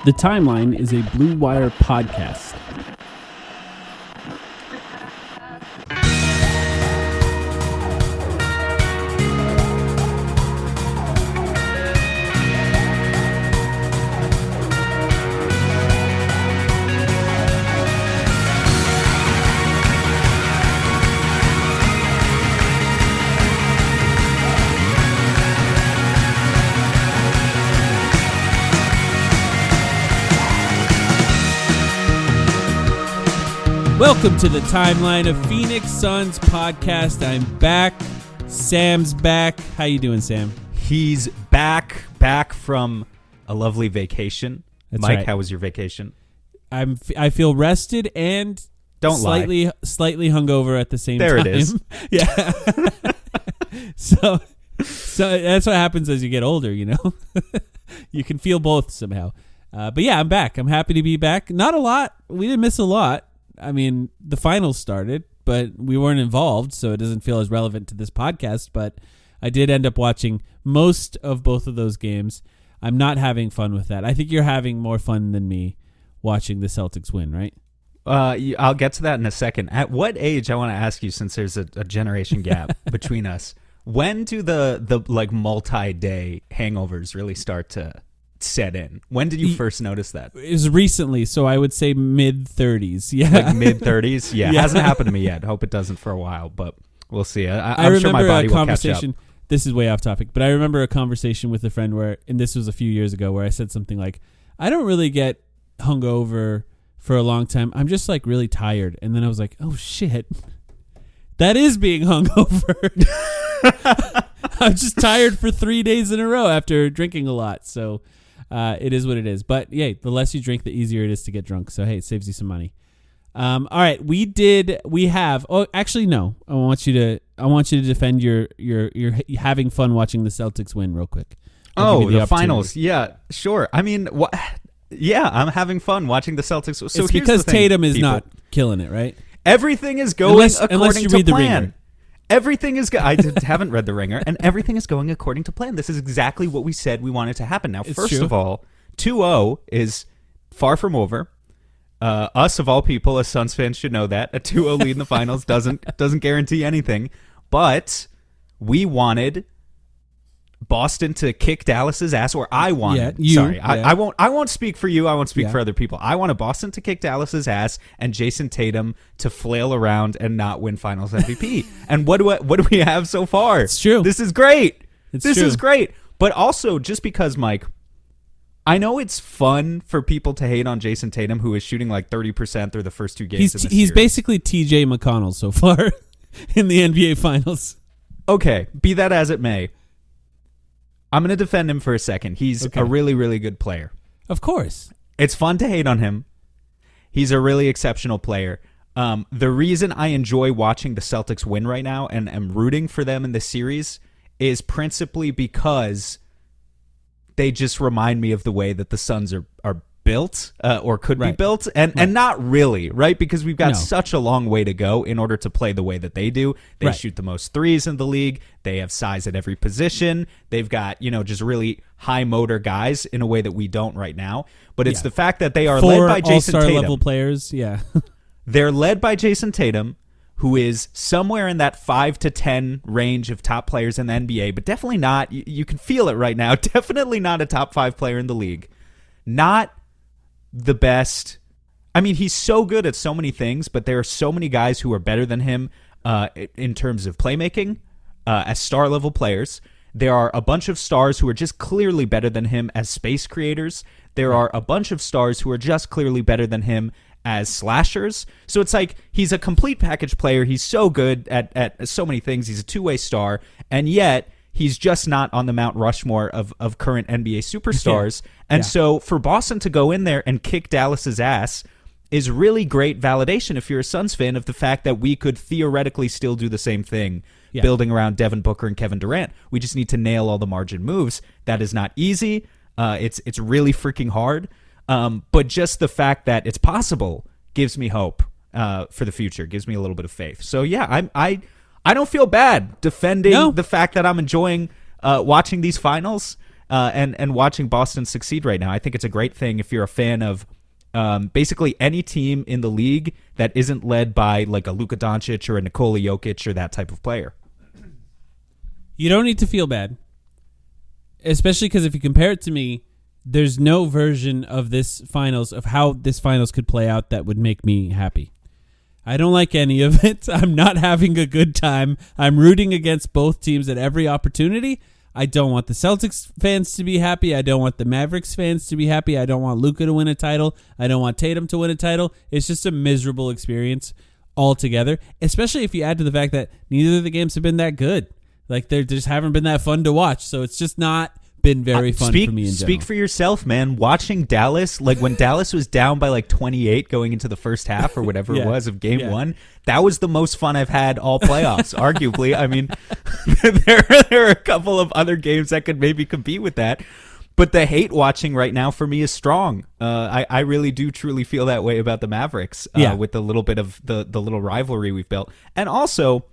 The Timeline is a Blue Wire podcast. Welcome to the Timeline of Phoenix Suns podcast. I'm back. Sam's back. How you doing, Sam? He's back from a lovely vacation. That's Mike, right. How was your vacation? I feel rested and slightly hungover at the same there time. There it is. Yeah. So that's what happens as you get older, you know. You can feel both somehow. But yeah, I'm back. I'm happy to be back. Not a lot. We didn't miss a lot. I mean, the finals started, but we weren't involved, so it doesn't feel as relevant to this podcast. But I did end up watching most of both of those games. I'm not having fun with that. I think you're having more fun than me watching the Celtics win, right? I'll get to that in a second. At what age, I want to ask you, since there's a generation gap between us, when do the like multi-day hangovers really start to set in? When did you first notice that? It was recently, so I would say mid-30s. Yeah, like mid-30s. Yeah, Yeah. Hasn't happened to me yet. Hope it doesn't for a while, but we'll see. I I'm remember sure my body a will catch conversation. up. This is way off topic, but I remember a conversation with a friend where, and this was a few years ago, where I said something like, "I don't really get hungover for a long time. I'm just like really tired." And then I was like, "Oh shit, that is being hungover." I'm just tired for 3 days in a row after drinking a lot. So it is what it is. But yeah, the less you drink, the easier it is to get drunk. So hey, it saves you some money. All right, we have. Oh, actually, no. I want you to defend your having fun watching the Celtics win real quick. Oh, the finals. Yeah, sure. I mean, what? Yeah, I'm having fun watching the Celtics. So it's here's because the thing, Tatum is people. not killing it, right? Everything is going unless according you to read the plan. Ringer. Everything is. Haven't read the Ringer, and everything is going according to plan. This is exactly what we said we wanted to happen. Now, It's first true. of all, 2-0 is far from over. Us of all people, as Suns fans, should know that a 2-0 lead in the finals doesn't guarantee anything. But we wanted Boston to kick Dallas's ass, or I wanted. I won't speak for you. I won't speak for other people. I wanted Boston to kick Dallas's ass and Jason Tatum to flail around and not win Finals MVP. And what do we have so far? It's true. This is great. This is great. But also, just because, Mike, I know it's fun for people to hate on Jason Tatum, who is shooting like 30% through the first two games. He's series. basically TJ McConnell so far in the NBA Finals. Okay, be that as it may, I'm going to defend him for a second. He's a really, really good player. Of course. It's fun to hate on him. He's a really exceptional player. The reason I enjoy watching the Celtics win right now and am rooting for them in this series is principally because they just remind me of the way that the Suns are built or could be built, and not really, right? Because we've got such a long way to go in order to play the way that they do. They shoot the most threes in the league. They have size at every position. They've got, just really high motor guys in a way that we don't right now. But it's the fact that they are led by Jason all-star Tatum. level players, yeah. They're led by Jason Tatum, who is somewhere in that 5 to 10 range of top players in the NBA, but definitely not, you can feel it right now, definitely not a top 5 player in the league. Not the best. I mean, he's so good at so many things, but there are so many guys who are better than him in terms of playmaking as star-level players. There are a bunch of stars who are just clearly better than him as space creators. There are a bunch of stars who are just clearly better than him as slashers. So it's like he's a complete package player. He's so good at so many things. He's a two-way star, and yet he's just not on the Mount Rushmore of current NBA superstars. And so for Boston to go in there and kick Dallas's ass is really great validation if you're a Suns fan of the fact that we could theoretically still do the same thing building around Devin Booker and Kevin Durant. We just need to nail all the margin moves. That is not easy. It's really freaking hard. But just the fact that it's possible gives me hope for the future, gives me a little bit of faith. So yeah, I don't feel bad defending the fact that I'm enjoying watching these finals and watching Boston succeed right now. I think it's a great thing if you're a fan of basically any team in the league that isn't led by like a Luka Doncic or a Nikola Jokic or that type of player. You don't need to feel bad, especially because if you compare it to me, there's no version of this finals, of how this finals could play out, that would make me happy. I don't like any of it. I'm not having a good time. I'm rooting against both teams at every opportunity. I don't want the Celtics fans to be happy. I don't want the Mavericks fans to be happy. I don't want Luka to win a title. I don't want Tatum to win a title. It's just a miserable experience altogether, especially if you add to the fact that neither of the games have been that good. Like, they just haven't been that fun to watch. So it's just not been very fun for me in general. Speak for yourself, man. Watching Dallas, like when Dallas was down by like 28 going into the first half or whatever it was of game one, that was the most fun I've had all playoffs, arguably. I mean, there are a couple of other games that could maybe compete with that. But the hate watching right now for me is strong. I really do truly feel that way about the Mavericks with the little bit of the little rivalry we've built. And also,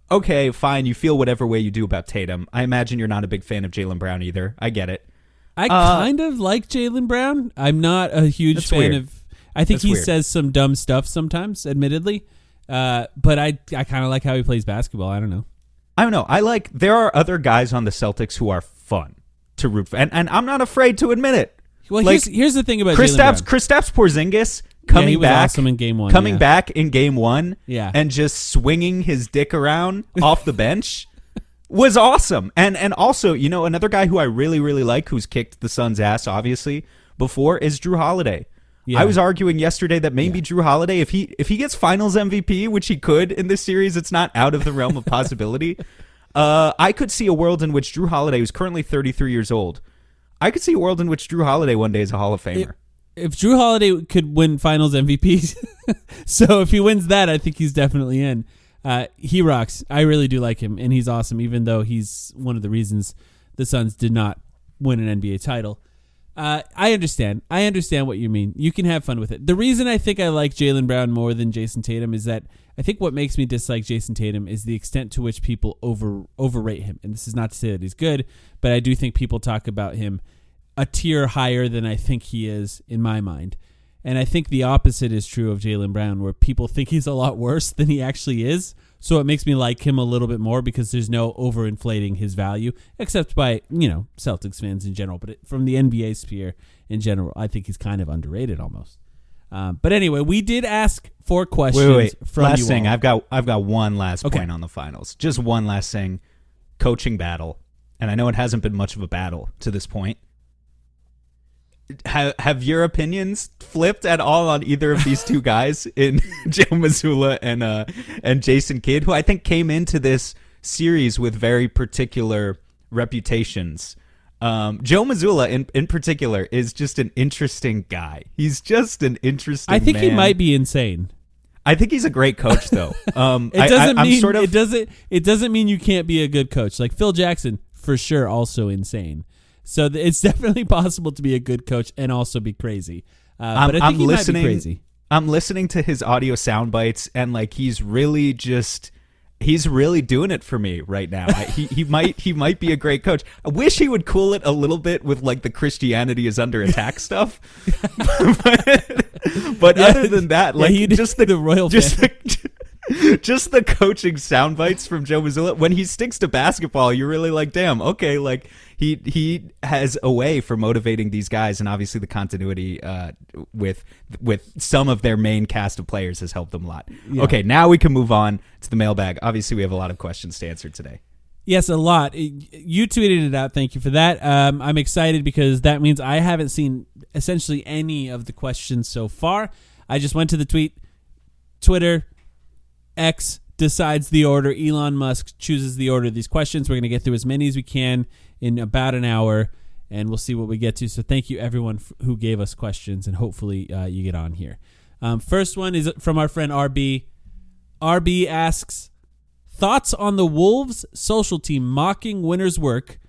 okay, fine, you feel whatever way you do about Tatum. I imagine you're not a big fan of Jaylen Brown either. I get it. I kind of like Jaylen Brown. I'm not a huge fan of... I think he says some dumb stuff sometimes, admittedly. But I kind of like how he plays basketball. I don't know. There are other guys on the Celtics who are fun to root for. And I'm not afraid to admit it. Well, like, here's the thing about Jaylen Brown. Kristaps Porzingis he was awesome in game one. Back in game one and just swinging his dick around off the bench was awesome. And also, you know, another guy who I really, really like, who's kicked the Suns' ass, obviously, before, is Drew Holiday. Yeah. I was arguing yesterday that maybe Drew Holiday, if he gets Finals MVP, which he could in this series, it's not out of the realm of possibility. I could see a world in which Drew Holiday, who's currently 33 years old, I could see a world in which Drew Holiday one day is a Hall of Famer. If Drew Holiday could win Finals MVP, so if he wins that, I think he's definitely in. He rocks. I really do like him, and he's awesome, even though he's one of the reasons the Suns did not win an NBA title. I understand. I understand what you mean. You can have fun with it. The reason I think I like Jaylen Brown more than Jason Tatum is that I think what makes me dislike Jason Tatum is the extent to which people overrate him. And this is not to say that he's good, but I do think people talk about him a tier higher than I think he is in my mind. And I think the opposite is true of Jaylen Brown, where people think he's a lot worse than he actually is. So it makes me like him a little bit more because there's no overinflating his value, except by, you know, Celtics fans in general. But from the NBA sphere in general, I think he's kind of underrated almost. But anyway, we did ask 4 questions from last you thing, all. I've got one last point on the finals. Just one last thing. Coaching battle. And I know it hasn't been much of a battle to this point. Have your opinions flipped at all on either of these two guys in Joe Mazzulla and Jason Kidd, who I think came into this series with very particular reputations? Joe Mazzulla in particular is just an interesting guy. He's just an interesting I think man. He might be insane. I think he's a great coach, though. It doesn't mean you can't be a good coach. Like Phil Jackson, for sure, also insane. So it's definitely possible to be a good coach and also be crazy. But I think he might be crazy. I'm listening to his audio sound bites, and like he's really doing it for me right now. He might be a great coach. I wish he would cool it a little bit with like the Christianity is under attack stuff. but other than that, like just the royal just the coaching sound bites from Joe Mazzulla. When he sticks to basketball, you're really like, damn, okay, like he has a way for motivating these guys, and obviously the continuity with some of their main cast of players has helped them a lot. Yeah. Okay, now we can move on to the mailbag. Obviously, we have a lot of questions to answer today. Yes, a lot. You tweeted it out. Thank you for that. I'm excited because that means I haven't seen essentially any of the questions so far. I just went to the tweet. Twitter, X decides the order. Elon Musk chooses the order of these questions. We're going to get through as many as we can in about an hour, and we'll see what we get to. So thank you, everyone who gave us questions, and hopefully you get on here. First one is from our friend RB. RB asks, thoughts on the Wolves social team mocking winners' work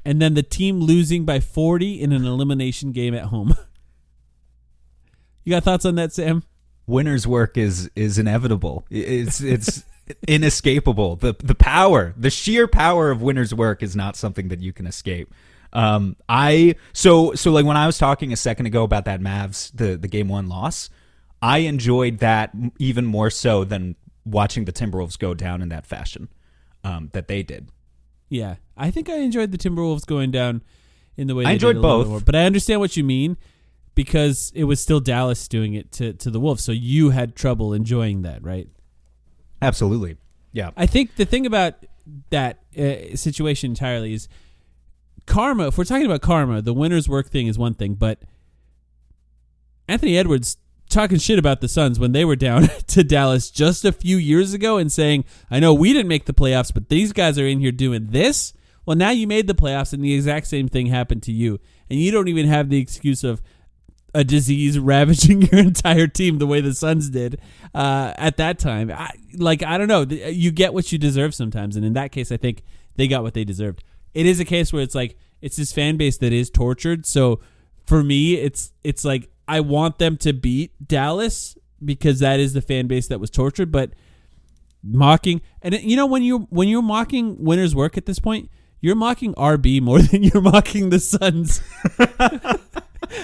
and then the team losing by 40 in an elimination game at home. You got thoughts on that, Sam? Winner's work is inevitable. It's inescapable. The power, the sheer power of winner's work is not something that you can escape. So like when I was talking a second ago about that Mavs, the game 1 loss, I enjoyed that even more so than watching the Timberwolves go down in that fashion that they did. Yeah, I think I enjoyed the Timberwolves going down in the way they enjoyed did a little both. more, but I understand what you mean because it was still Dallas doing it to the Wolves, so you had trouble enjoying that, right? Absolutely. Yeah. I think the thing about that situation entirely is karma. If we're talking about karma, the winner's work thing is one thing, but Anthony Edwards talking shit about the Suns when they were down to Dallas just a few years ago and saying, I know we didn't make the playoffs, but these guys are in here doing this. Well, now you made the playoffs and the exact same thing happened to you. And you don't even have the excuse of a disease ravaging your entire team the way the Suns did at that time. I don't know. You get what you deserve sometimes. And in that case, I think they got what they deserved. It is a case where it's like, it's this fan base that is tortured. So for me, it's like, I want them to beat Dallas because that is the fan base that was tortured. But mocking, and you know, when you're mocking winners' work at this point, you're mocking RB more than you're mocking the Suns.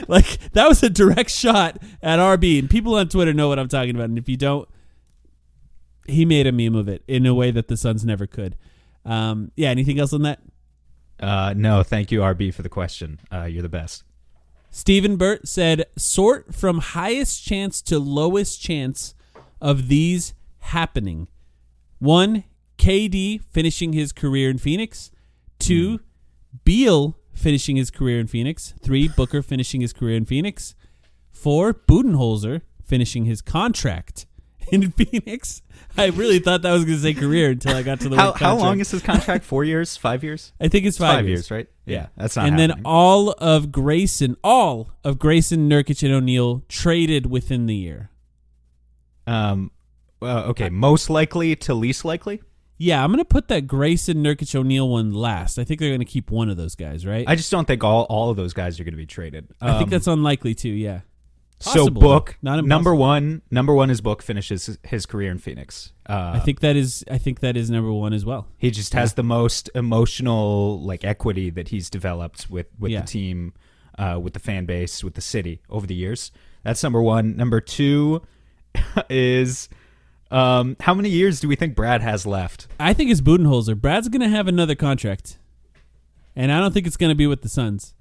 Like that was a direct shot at RB, and people on Twitter know what I'm talking about. And if you don't, he made a meme of it in a way that the Suns never could. Yeah. Anything else on that? No, thank you, RB, for the question. You're the best. Stephen Burt said, sort from highest chance to lowest chance of these happening. 1, KD finishing his career in Phoenix. 2, Beal finishing his career in Phoenix. 3, Booker finishing his career in Phoenix. 4, Budenholzer finishing his contract in Phoenix. I really thought that was going to say career until I got to the word contract. How long is his contract? 4 years? 5 years? I think it's 5 years. Right? Yeah, that's not and happening. then all of Grayson, Nurkic, and O'Neal traded within the year. Okay, most likely to least likely? Yeah, I'm going to put that Grayson, Nurkic, O'Neal one last. I think they're going to keep one of those guys, right? I just don't think all of those guys are going to be traded. I think that's unlikely too, yeah. So Book, not number one is Book finishes his career in Phoenix. I think that is number 1 as well. He just has the most emotional like equity that he's developed with the team, with the fan base, with the city over the years. That's number 1. Number 2 is how many years do we think Brad has left? I think it's Budenholzer. Brad's going to have another contract, and I don't think it's going to be with the Suns.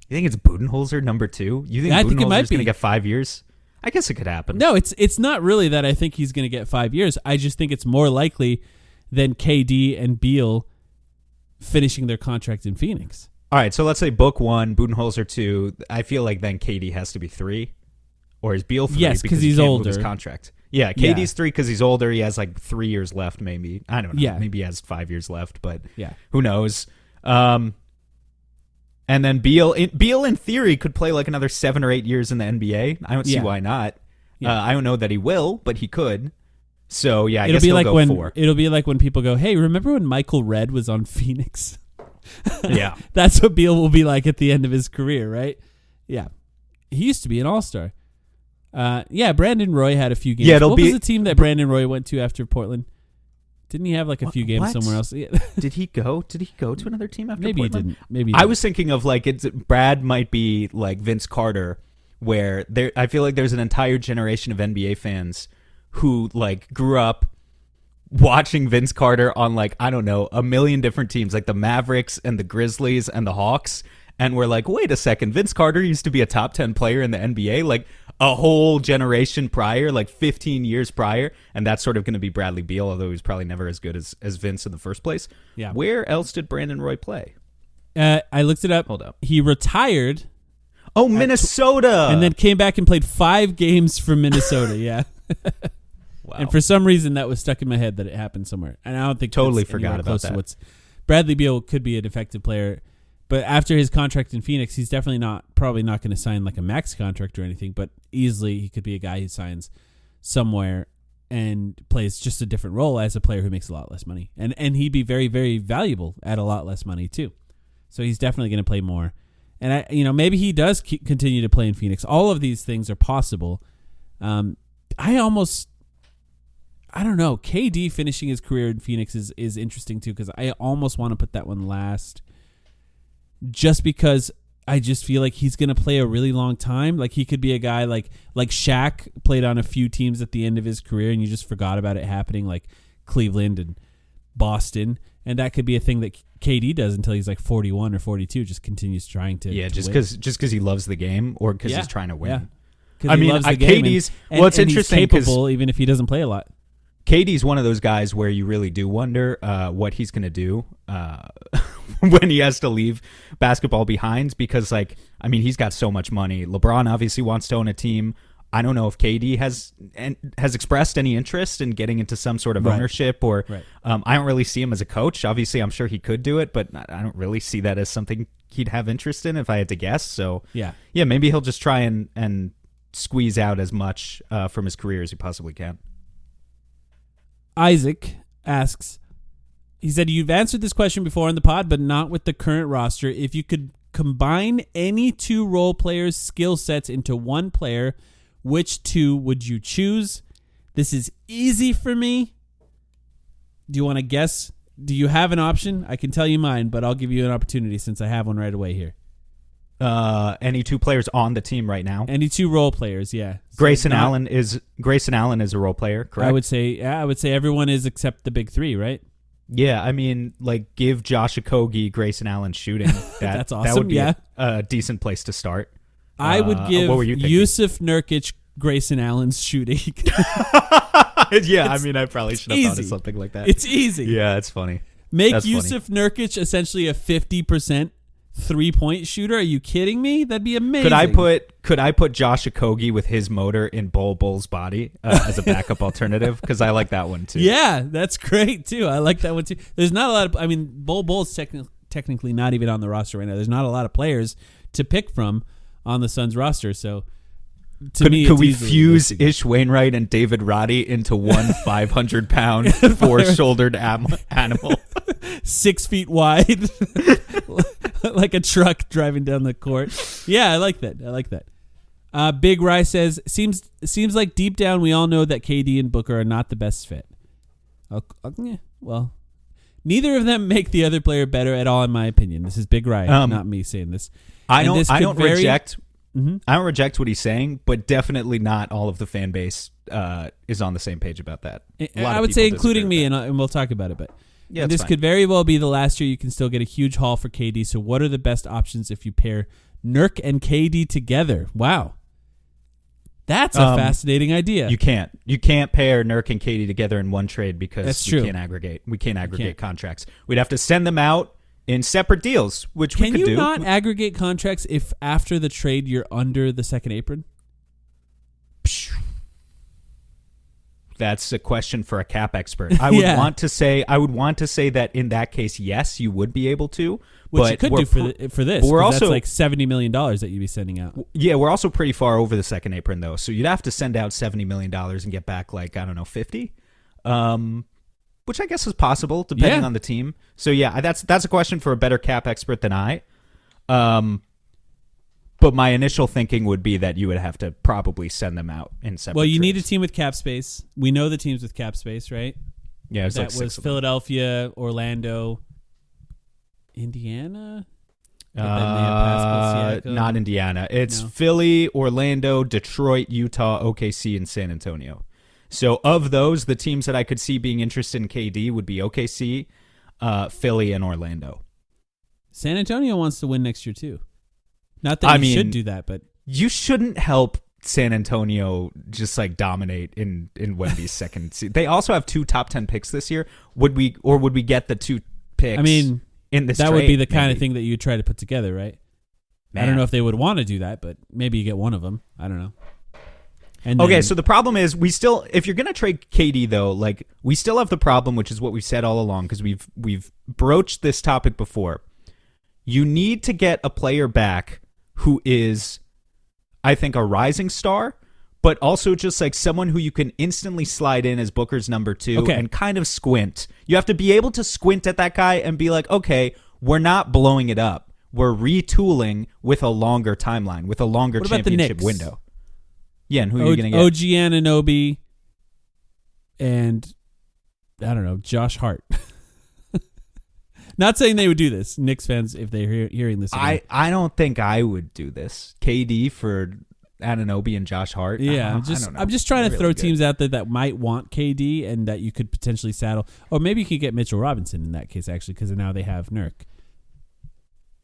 You think it's Budenholzer number 2? You think Budenholzer's going to get 5 years? I guess it could happen. No, it's not really that I think he's going to get 5 years. I just think it's more likely than KD and Beal finishing their contract in Phoenix. All right, so let's say Book 1, Budenholzer 2. I feel like then KD has to be 3. Or is Beal 3? Yes, because he's he can't older. Move his contract. Yeah, KD's 3 because he's older. He has like 3 years left, maybe. I don't know. Yeah. Maybe he has 5 years left, but yeah, who knows? And then Beal in theory could play like another 7 or 8 years in the NBA. I don't see why not. Yeah. I don't know that he will, but he could. So yeah, I guess he'll go 4. It'll be like when people go, "Hey, remember when Michael Redd was on Phoenix?" Yeah, that's what Beal will be like at the end of his career, right? Yeah, he used to be an all-star. Brandon Roy had a few games. Yeah, what was the team that Brandon Roy went to after Portland? Didn't he have like a few games somewhere else? Did he go to another team after Maybe Portland? He didn't. Maybe he I didn't. was thinking of like Brad might be like Vince Carter, where I feel like there's an entire generation of NBA fans who like grew up watching Vince Carter on like, I don't know, a million different teams, like the Mavericks and the Grizzlies and the Hawks. And we're like, wait a second, Vince Carter used to be a top 10 player in the NBA, like a whole generation prior, like 15 years prior. And that's sort of going to be Bradley Beal, although he's probably never as good as Vince in the first place. Yeah. Where else did Brandon Roy play? I looked it up. Hold up. He retired. Oh, Minnesota. And then came back and played 5 games for Minnesota, yeah. Wow. And for some reason, that was stuck in my head that it happened somewhere. And I don't think totally that's forgot anywhere about close to that. Bradley Beal could be a defective player, but after his contract in Phoenix, he's definitely probably not going to sign like a max contract or anything, but easily he could be a guy who signs somewhere and plays just a different role as a player who makes a lot less money. And he'd be very, very valuable at a lot less money too. So he's definitely going to play more. And maybe he does continue to play in Phoenix. All of these things are possible. I don't know. KD finishing his career in Phoenix is interesting too, because I almost want to put that one last. just because I just feel like he's going to play a really long time. Like he could be a guy like Shaq played on a few teams at the end of his career and you just forgot about it happening, like Cleveland and Boston. And that could be a thing that KD does until he's like 41 or 42, just continues trying to just win. because he loves the game or because he's trying to win. I mean, KD's it's interesting he's capable even if he doesn't play a lot. KD's one of those guys where you really do wonder what he's going to do when he has to leave basketball behind because, like, I mean, he's got so much money. LeBron obviously wants to own a team. I don't know if KD has expressed any interest in getting into some sort of ownership or I don't really see him as a coach. Obviously, I'm sure he could do it, but I don't really see that as something he'd have interest in if I had to guess. So, yeah, maybe he'll just try and squeeze out as much from his career as he possibly can. Isaac asks, he said, you've answered this question before on the pod, but not with the current roster. If you could combine any two role players' skill sets into one player, which two would you choose? This is easy for me. Do you want to guess? Do you have an option? I can tell you mine, but I'll give you an opportunity since I have one right away here. Any two players on the team right now? Any two role players, yeah. Grayson Allen is a role player, correct? I would say everyone is except the big three, right? Yeah, I mean, like, give Josh Okogie Grayson Allen shooting. That's awesome. That would be a decent place to start. I would give Yusuf Nurkic Grayson Allen's shooting. Yeah, I mean, I probably should have thought of something like that. It's easy. Yeah, it's funny. Make Yusuf Nurkic essentially a 50% 3-point shooter. Are you kidding me? That'd be amazing. Could I put Josh Okogie with his motor in Bol Bol's body as a backup alternative? Because I like that one too. Yeah, that's great too. I like that one too. There's not a lot of. I mean, Bol Bol's technically not even on the roster right now. There's not a lot of players to pick from on the Suns roster. So, could we fuse Ish Wainwright and David Roddy into one 500-pound, 4-shouldered animal, 6 feet wide? Like a truck driving down the court. Yeah, I like that. Big Rye says, seems like deep down we all know that KD and Booker are not the best fit. Well, neither of them make the other player better at all, in my opinion. This is Big Rye, not me saying this. I don't reject what he's saying, but definitely not all of the fan base is on the same page about that. I would say including me, and we'll talk about it, but... Yeah, and this could very well be the last year you can still get a huge haul for KD. So what are the best options if you pair Nurk and KD together? Wow. That's a fascinating idea. You can't pair Nurk and KD together in one trade because we can't aggregate contracts. We'd have to send them out in separate deals, which we could do. Can you not aggregate contracts if after the trade you're under the second apron? That's a question for a cap expert. I would want to say that in that case, yes, you would be able to. Which you could do for this. But we're also that's like $70 million that you'd be sending out. Yeah, we're also pretty far over the second apron though, so you'd have to send out $70 million and get back like 50, which I guess is possible depending on the team. So yeah, that's a question for a better cap expert than I. But my initial thinking would be that you would have to probably send them out in separate. Well, you trades. need a team with cap space. We know the teams with cap space, right? Yeah, that was Philadelphia, Orlando, Indiana. Not Indiana. It's Philly, Orlando, Detroit, Utah, OKC, and San Antonio. So of those, the teams that I could see being interested in KD would be OKC, Philly, and Orlando. San Antonio wants to win next year too. Not that you should do that, but you shouldn't help San Antonio just like dominate in Wemby's second season. They also have 2 top 10 picks this year. Would we get the 2 picks? I mean, in this that trade, would be the kind of thing that you try to put together, right? Man. I don't know if they would want to do that, but maybe you get one of them. I don't know. And okay, so the problem is if you're going to trade KD though, like we still have the problem, which is what we've said all along because we've broached this topic before. You need to get a player back who is, I think, a rising star, but also just like someone who you can instantly slide in as Booker's number 2 and kind of squint. You have to be able to squint at that guy and be like, okay, we're not blowing it up. We're retooling with a longer timeline, with a longer championship window. Yeah, and who are you going to get? OG Anunoby and, I don't know, Josh Hart. Not saying they would do this. Knicks fans, if they're hearing this, again. I don't think I would do this. KD for Anunoby and Josh Hart. Yeah, I don't know. I'm just trying to Really throw good. teams out there that might want KD and that you could potentially saddle, or maybe you could get Mitchell Robinson in that case actually, because now they have Nurk.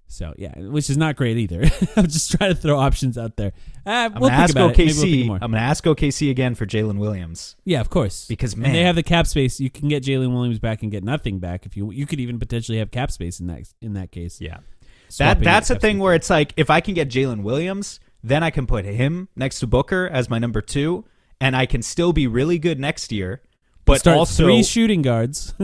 So yeah, which is not great either. I'm just trying to throw options out there. We'll think about it. Maybe we'll think more. I'm going to ask OKC again for Jalen Williams. Yeah, of course. Because, and man, they have the cap space. You can get Jalen Williams back and get nothing back if you could even potentially have cap space in that case. Yeah. Swapping That's it the thing cap where it's like, if I can get Jalen Williams, then I can put him next to Booker as my number 2, and I can still be really good next year. But start also 3 shooting guards.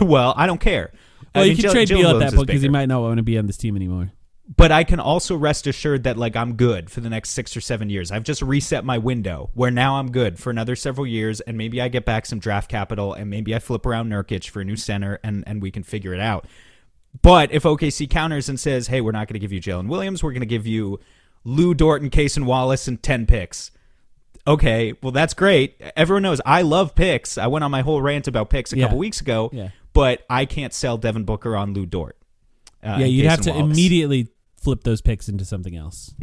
well, I don't care. Well, I you mean, can trade Jalen Beal at Williams that is point because he bigger. might not want to be on this team anymore. But I can also rest assured that like I'm good for the next 6 or 7 years. I've just reset my window where now I'm good for another several years, and maybe I get back some draft capital, and maybe I flip around Nurkic for a new center, and we can figure it out. But if OKC counters and says, hey, we're not going to give you Jalen Williams, we're going to give you Lou Dort and Cason Wallace and 10 picks. Okay, well, that's great. Everyone knows I love picks. I went on my whole rant about picks a couple weeks ago, but I can't sell Devin Booker on Lou Dort. You'd have to Wallace. Immediately flip those picks into something else.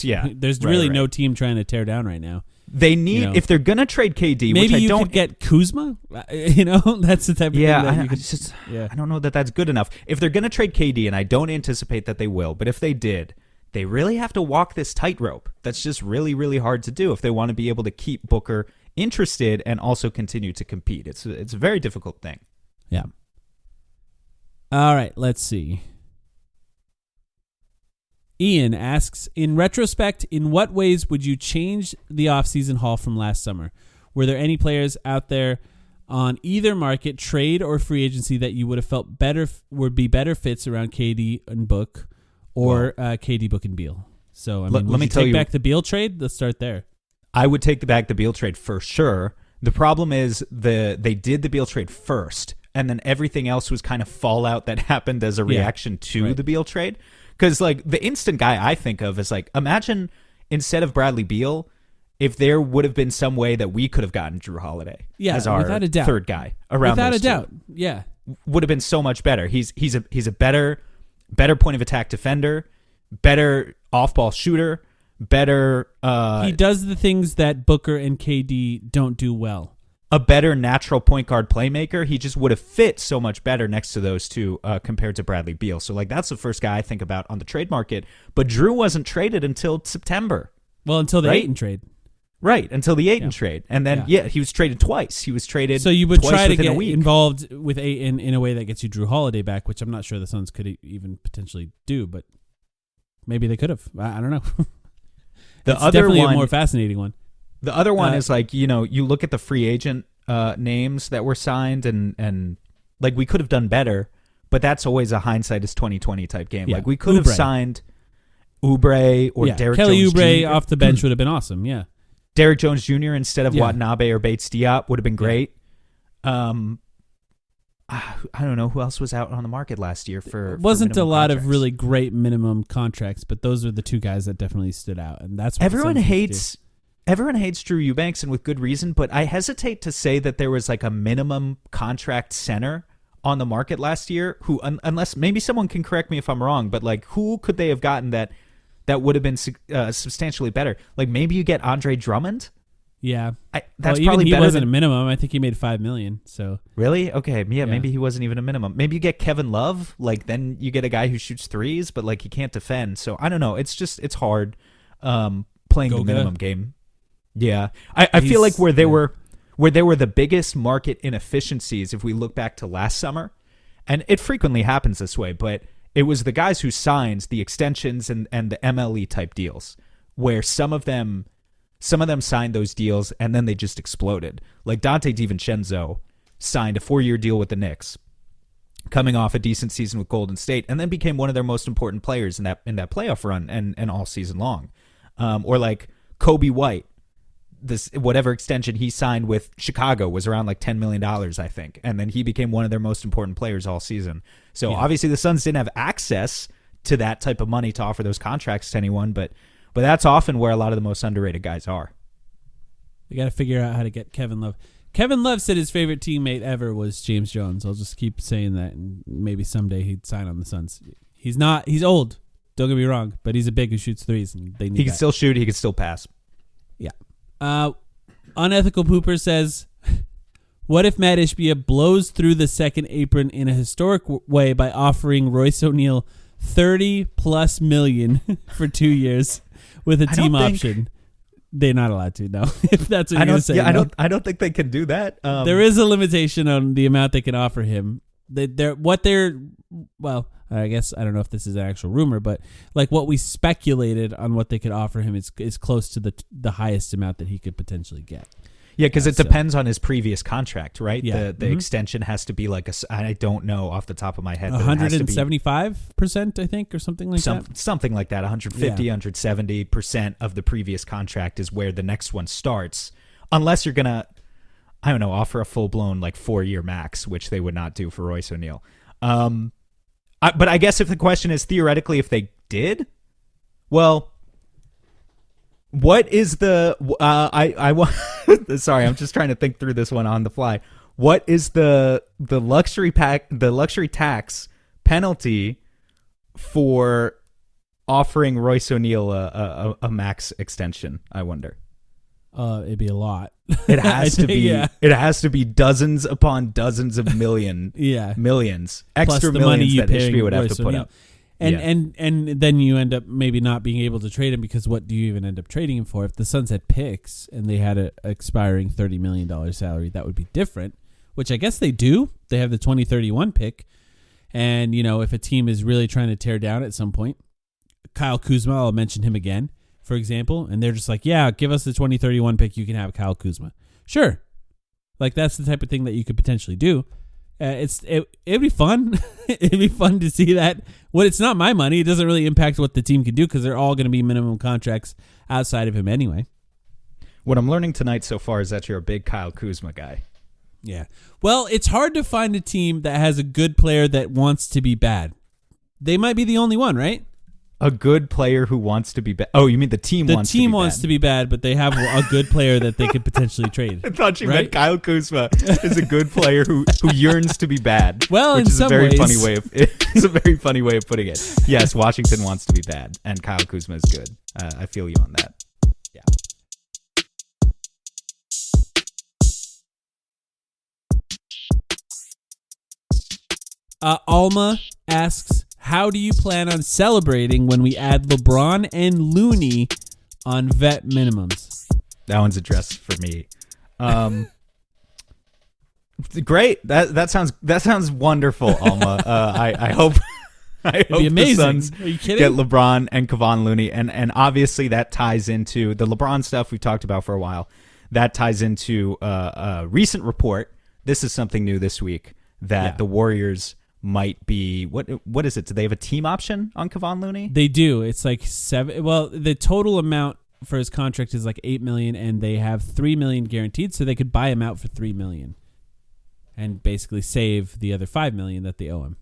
Yeah. There's really no team trying to tear down right now. They need, if they're going to trade KD, maybe which you could get Kuzma. That's the type of thing that you could. I don't know that that's good enough. If they're going to trade KD, and I don't anticipate that they will, but if they did, they really have to walk this tightrope. That's just really, really hard to do if they want to be able to keep Booker interested and also continue to compete. It's a very difficult thing. Yeah. All right, let's see. Ian asks, in retrospect, in what ways would you change the offseason haul from last summer? Were there any players out there on either market, trade or free agency, that you would have felt would be better fits around KD and Book, or KD, Book, and Beal? So, let me take back the Beal trade? Let's start there. I would take back the Beal trade for sure. The problem is they did the Beal trade first, and then everything else was kind of fallout that happened as a reaction to the Beal trade. Because, like, the instant guy I think of is, like, imagine instead of Bradley Beal, if there would have been some way that we could have gotten Drew Holiday as our without a doubt. third guy around without those a doubt. two. Yeah. Would have been so much better. He's a better point of attack defender, better off-ball shooter, better... he does the things that Booker and KD don't do well. A better natural point guard playmaker. He just would have fit so much better next to those two compared to Bradley Beal. So, like, that's the first guy I think about on the trade market. But Drew wasn't traded until September. Well, until the Ayton trade. Right, until the Ayton trade. And then, he was traded twice. He was traded So you would twice try to within get a week. involved with Ayton in a way that gets you Drew Holiday back, which I'm not sure the Suns could even potentially do, but maybe they could have. I don't know. The it's other definitely one, a more fascinating one. The other one is, like, you look at the free agent names that were signed, and like, we could have done better, but that's always a hindsight is 2020 type game. Yeah. Like, we could have signed Oubre or Derek Kelly Jones Oubre Jr. off the bench would have been awesome. Yeah. Derek Jones Jr. instead of Watanabe or Bates Diop would have been great. I don't know who else was out on the market last year for wasn't a lot contracts. of really great minimum contracts, but those are the two guys that definitely stood out, and that's what Everyone hates Drew Eubanks, and with good reason, but I hesitate to say that there was like a minimum contract center on the market last year who, unless maybe someone can correct me if I'm wrong, but like, who could they have gotten that would have been substantially better? Like, maybe you get Andre Drummond. Yeah, that's even probably he better wasn't than a minimum. I think he made $5 million. So really, okay, yeah, maybe he wasn't even a minimum. Maybe you get Kevin Love. Like, then you get a guy who shoots threes, but like, he can't defend. So I don't know. It's hard playing the minimum game. Yeah, I feel like where there were the biggest market inefficiencies, if we look back to last summer, and it frequently happens this way, but it was the guys who signed the extensions and the MLE type deals, where some of them signed those deals and then they just exploded. Like Dante DiVincenzo signed a 4-year deal with the Knicks, coming off a decent season with Golden State, and then became one of their most important players in that playoff run and all season long. Or like Kobe White, this whatever extension he signed with Chicago was around like $10 million, I think, and then he became one of their most important players all season. So obviously the Suns didn't have access to that type of money to offer those contracts to anyone, but that's often where a lot of the most underrated guys are. They got to figure out how to get Kevin Love. Kevin Love said his favorite teammate ever was James Jones. I'll just keep saying that, and maybe someday he'd sign on the Suns. He's not. He's old. Don't get me wrong, but he's a big who shoots threes, and they need He can still shoot. He can still pass. Yeah. Unethical Pooper says, what if Matt Ishbia blows through the second apron in a historic way by offering Royce O'Neal $30+ million for 2 years with a team option? They're not allowed to, no. If that's what you're going to say. Yeah, no. I don't think they can do that. There is a limitation on the amount they can offer him. I guess I don't know if this is an actual rumor, but like what we speculated on what they could offer him is close to the highest amount that he could potentially get. Yeah, because it depends on his previous contract, right? Yeah. The extension has to be like I don't know off the top of my head. 175%, I think, or something like that. Something like that. 150, 170% of the previous contract is where the next one starts. Unless you're going to, I don't know, offer a full-blown like 4-year max, which they would not do for Royce O'Neal. But I guess if the question is theoretically if they did, well, what is the sorry, I'm just trying to think through this one on the fly. What is the luxury tax penalty for offering Royce O'Neal a max extension? I wonder. It'd be a lot. It has to be. Yeah. It has to be dozens upon dozens of millions extra plus the millions money you that paying Ishbia would have Royce to put O'Neal. up. And then you end up maybe not being able to trade him because what do you even end up trading him for? If the Suns had picks and they had an expiring $30 million salary, that would be different, which I guess they do. They have the 2031 pick. And, if a team is really trying to tear down at some point, Kyle Kuzma, I'll mention him again, for example, and they're just like, yeah, give us the 2031 pick. You can have Kyle Kuzma. Sure. Like, that's the type of thing that you could potentially do. It'd be fun. It'd be fun to see that. It's not my money. It doesn't really impact what the team can do because they're all going to be minimum contracts outside of him anyway. What I'm learning tonight so far is that you're a big Kyle Kuzma guy. Yeah. Well, it's hard to find a team that has a good player that wants to be bad. They might be the only one, right? A good player who wants to be bad. Oh, you mean the team wants to be bad? The team wants to be bad, but they have a good player that they could potentially trade. I thought you meant Kyle Kuzma is a good player who yearns to be bad. Well, which in is some a very ways. funny way of it's a very funny way of putting it. Yes, Washington wants to be bad, and Kyle Kuzma is good. I feel you on that. Yeah. Alma asks, how do you plan on celebrating when we add LeBron and Looney on vet minimums? That one's addressed for me. Great. That sounds wonderful, Alma. I hope the Suns get LeBron and Kevon Looney, and obviously that ties into the LeBron stuff we've talked about for a while. That ties into a recent report. This is something new this week that the Warriors might be what is it? Do they have a team option on Kevon Looney? They do. It's like $7. Well, the total amount for his contract is like $8 million, and they have $3 million guaranteed, so they could buy him out for $3 million, and basically save the other $5 million that they owe him,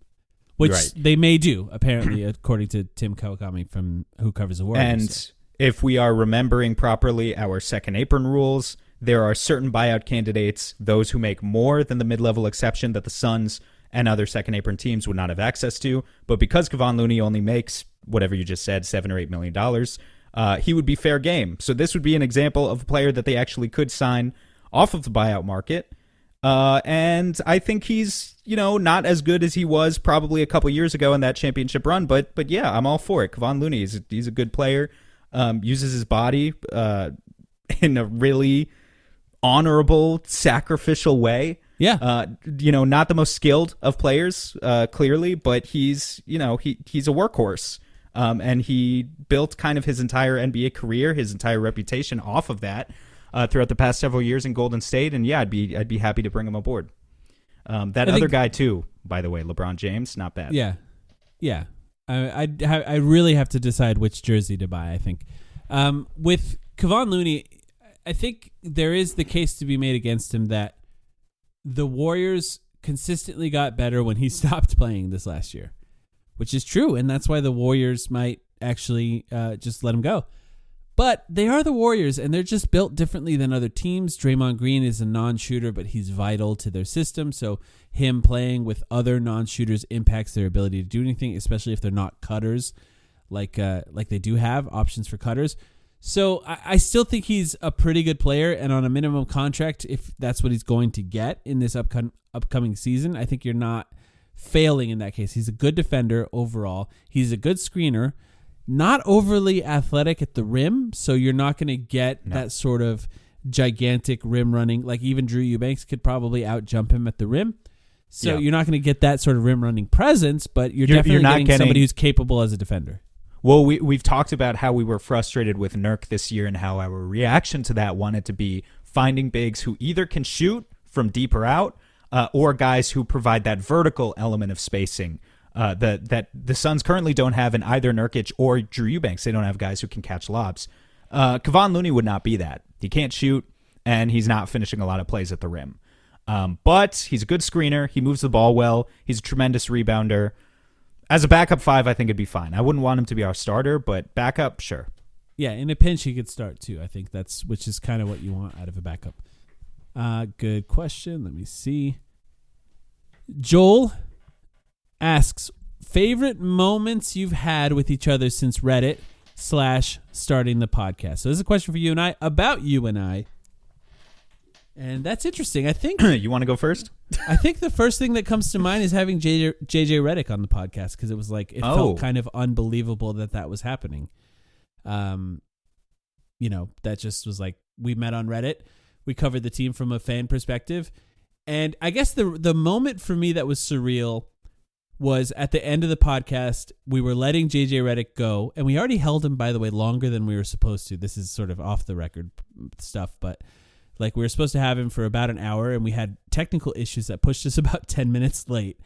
which they may do apparently, according to Tim Kawakami from who covers the Warriors. And if we are remembering properly our second apron rules, there are certain buyout candidates, those who make more than the mid-level exception that the Suns and other second apron teams would not have access to. But because Kevon Looney only makes whatever you just said, $7 or $8 million, he would be fair game. So this would be an example of a player that they actually could sign off of the buyout market. And I think he's, not as good as he was probably a couple years ago in that championship run. But yeah, I'm all for it. Kevon Looney he's a good player. Uses his body in a really honorable, sacrificial way. Yeah. Not the most skilled of players, clearly, but he's a workhorse. And he built kind of his entire NBA career, his entire reputation off of that throughout the past several years in Golden State. And yeah, I'd be happy to bring him aboard. That other guy too, by the way, LeBron James, not bad. Yeah. Yeah. I really have to decide which jersey to buy, I think. With Kevon Looney, I think there is the case to be made against him that the Warriors consistently got better when he stopped playing this last year, which is true, and that's why the Warriors might actually just let him go. But they are the Warriors, and they're just built differently than other teams. Draymond Green is a non-shooter, but he's vital to their system. So him playing with other non-shooters impacts their ability to do anything, especially if they're not cutters, like they do have options for cutters. So I still think he's a pretty good player, and on a minimum contract, if that's what he's going to get in this upcoming season, I think you're not failing in that case. He's a good defender overall. He's a good screener. Not overly athletic at the rim, so you're not going to get that sort of gigantic rim running. Like even Drew Eubanks could probably out-jump him at the rim. So you're not going to get that sort of rim running presence, but you're definitely getting somebody who's capable as a defender. Well, we've talked about how we were frustrated with Nurk this year and how our reaction to that wanted to be finding bigs who either can shoot from deeper out or guys who provide that vertical element of spacing that the Suns currently don't have in either Nurkic or Drew Eubanks. They don't have guys who can catch lobs. Kevon Looney would not be that. He can't shoot, and he's not finishing a lot of plays at the rim. But he's a good screener. He moves the ball well. He's a tremendous rebounder. As a backup 5, I think it'd be fine. I wouldn't want him to be our starter, but backup, sure. Yeah, in a pinch, he could start too. I think which is kind of what you want out of a backup. Good question. Let me see. Joel asks, favorite moments you've had with each other since Reddit / starting the podcast. So this is a question for you and I about you and I. And that's interesting. I think you want to go first? I think the first thing that comes to mind is having JJ Redick on the podcast, because it was like it felt kind of unbelievable that was happening. That just was like we met on Reddit. We covered the team from a fan perspective. And I guess the moment for me that was surreal was at the end of the podcast. We were letting JJ Redick go, and we already held him, by the way, longer than we were supposed to. This is sort of off the record stuff, but like we were supposed to have him for about an hour, and we had technical issues that pushed us about 10 minutes late.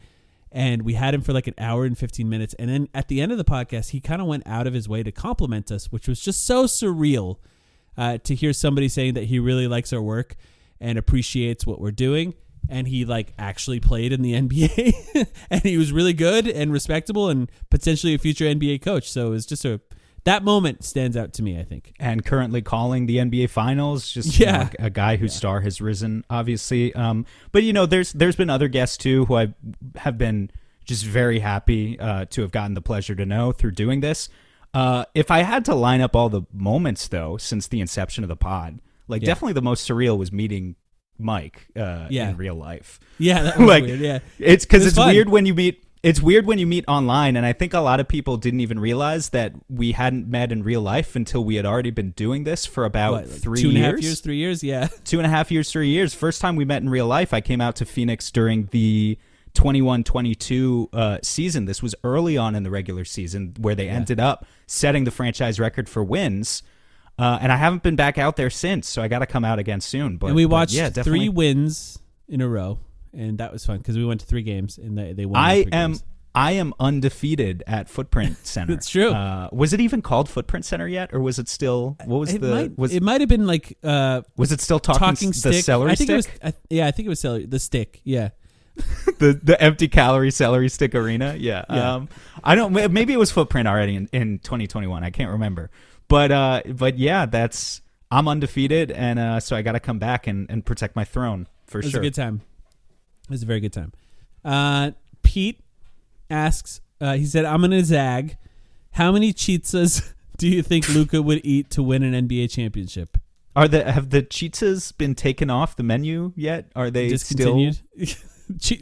And we had him for like an hour and 15 minutes. And then at the end of the podcast, he kind of went out of his way to compliment us, which was just so surreal to hear somebody saying that he really likes our work and appreciates what we're doing. And he like actually played in the NBA and he was really good and respectable and potentially a future NBA coach. So it was just that moment stands out to me, I think. And currently calling the NBA Finals, just a guy whose star has risen, obviously. But there's been other guests too who I have been just very happy to have gotten the pleasure to know through doing this. If I had to line up all the moments though since the inception of the pod, definitely the most surreal was meeting Mike in real life. Yeah, that was weird. Yeah, it's because it's weird when you meet. It's weird when you meet online, and I think a lot of people didn't even realize that we hadn't met in real life until we had already been doing this for about 3 years. 2.5 years, 3 years, yeah. 2.5 years, 3 years. First time we met in real life, I came out to Phoenix during the 21-22 season. This was early on in the regular season where they ended up setting the franchise record for wins. And I haven't been back out there since, so I got to come out again soon. And we watched 3 wins in a row. And that was fun because we went to 3 games and they won. I am undefeated at Footprint Center. It's true. Was it even called Footprint Center yet, or was it still? What was it might have been like. Was it still talking stick? The celery stick? I think it was celery. The stick. Yeah. the empty calorie celery stick arena. Yeah. I don't. Maybe it was Footprint already in 2021. I can't remember. But yeah, I'm undefeated, and so I got to come back and protect my throne for sure. It was a good time. It was a very good time. Pete asks, he said, I'm going to zag. How many pizzas do you think Luka would eat to win an NBA championship? Have the pizzas been taken off the menu yet? Are they discontinued?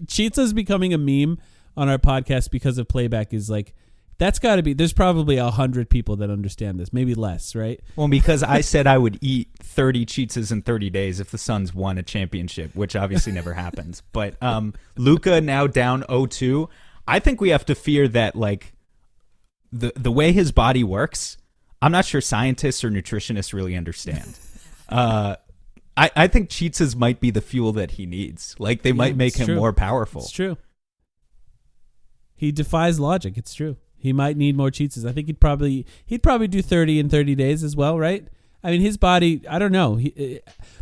Pizza's becoming a meme on our podcast because of playback is like, that's got to be, there's probably 100 people that understand this, maybe less, right? Well, because I said I would eat 30 pizzas in 30 days if the Suns won a championship, which obviously never happens. But Luka now down 0-2. I think we have to fear that, like, the way his body works, I'm not sure scientists or nutritionists really understand. I think pizzas might be the fuel that he needs. Like, they might make him more powerful. It's true. He defies logic. It's true. He might need more pizzas. I think he'd probably do 30 in 30 days as well, right? I mean, his body, I don't know.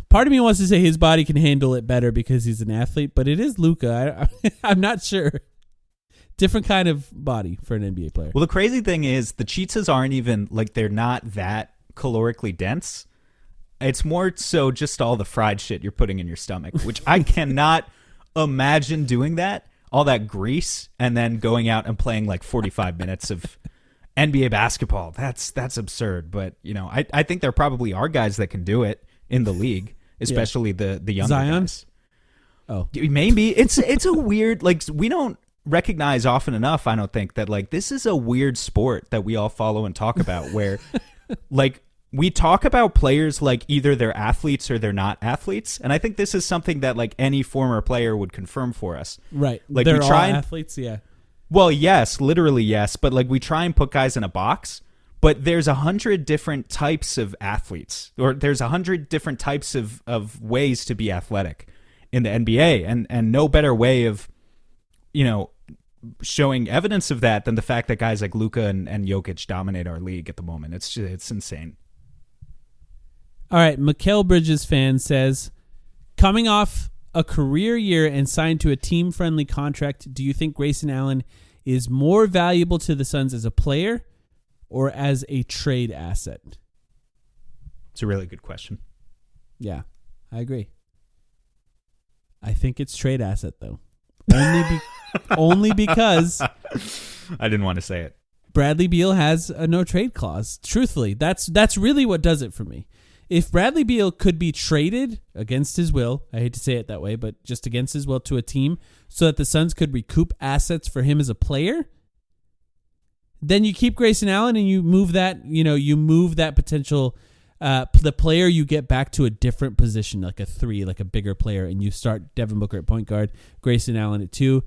Part of me wants to say his body can handle it better because he's an athlete, but it is Luka. I'm not sure. Different kind of body for an NBA player. Well, the crazy thing is the pizzas aren't even, like, they're not that calorically dense. It's more so just all the fried shit you're putting in your stomach, which I cannot imagine doing that. All that grease and then going out and playing like 45 minutes of NBA basketball. That's absurd. But, I think there probably are guys that can do it in the league, especially the younger Zion? guys. Oh, Maybe. It's a weird, like, we don't recognize often enough, I don't think, that like this is a weird sport that we all follow and talk about where like we talk about players like either they're athletes or they're not athletes, and I think this is something that like any former player would confirm for us. right. Like They're we try all and, athletes, yeah. well, yes, literally yes, but like we try and put guys in a box, but there's 100 different types of athletes, or there's 100 different types of ways to be athletic in the NBA, and no better way of showing evidence of that than the fact that guys like Luka and Jokic dominate our league at the moment. It's insane. All right, Mikal Bridges fan says, coming off a career year and signed to a team-friendly contract, do you think Grayson Allen is more valuable to the Suns as a player or as a trade asset? It's a really good question. Yeah, I agree. I think it's trade asset, though. Only because I didn't want to say it. Bradley Beal has a no-trade clause. Truthfully, that's really what does it for me. If Bradley Beal could be traded against his will, I hate to say it that way, but just against his will to a team so that the Suns could recoup assets for him as a player, then you keep Grayson Allen and you move that potential, the player you get back to a different position, like a 3, like a bigger player, and you start Devin Booker at point guard, Grayson Allen at 2,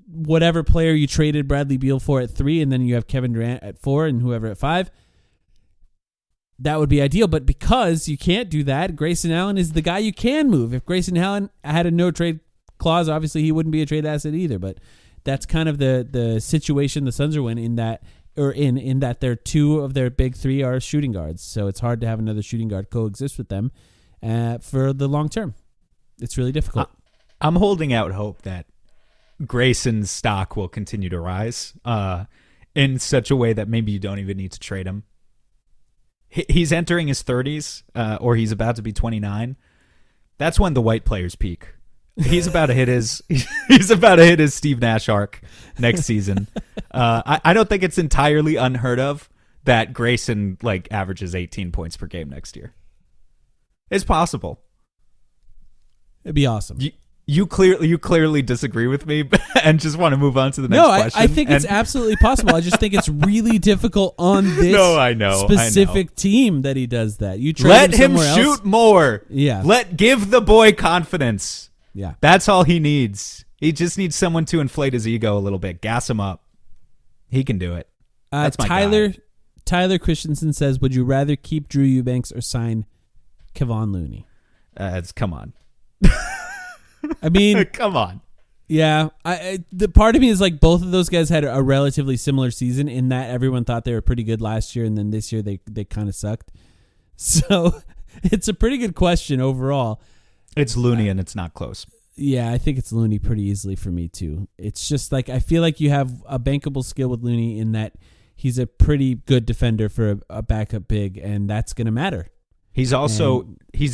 whatever player you traded Bradley Beal for at 3, and then you have Kevin Durant at 4 and whoever at 5. That would be ideal, but because you can't do that, Grayson Allen is the guy you can move. If Grayson Allen had a no-trade clause, obviously he wouldn't be a trade asset either, but that's kind of the situation the Suns are in that their 2 of their big 3 are shooting guards, so it's hard to have another shooting guard coexist with them for the long term. It's really difficult. I'm holding out hope that Grayson's stock will continue to rise in such a way that maybe you don't even need to trade him. He's entering his 30s, or he's about to be 29. That's when the white players peak. He's about to hit his Steve Nash arc next season. I don't think it's entirely unheard of that Grayson like averages 18 points per game next year. It's possible. It'd be awesome. You clearly disagree with me and just want to move on to the next question. I think it's absolutely possible. I just think it's really difficult on this specific team that he does that. You let him shoot more. Yeah. Give the boy confidence. Yeah. That's all he needs. He just needs someone to inflate his ego a little bit, gas him up. He can do it. That's my guy. Tyler Christensen says, would you rather keep Drew Eubanks or sign Kevon Looney? Come on. I mean, come on. Yeah, the part of me is like both of those guys had a relatively similar season in that everyone thought they were pretty good last year, and then this year they kind of sucked. So it's a pretty good question overall. It's Looney, and it's not close. Yeah, I think it's Looney pretty easily for me too. It's just like I feel like you have a bankable skill with Looney in that he's a pretty good defender for a backup big, and that's going to matter. He's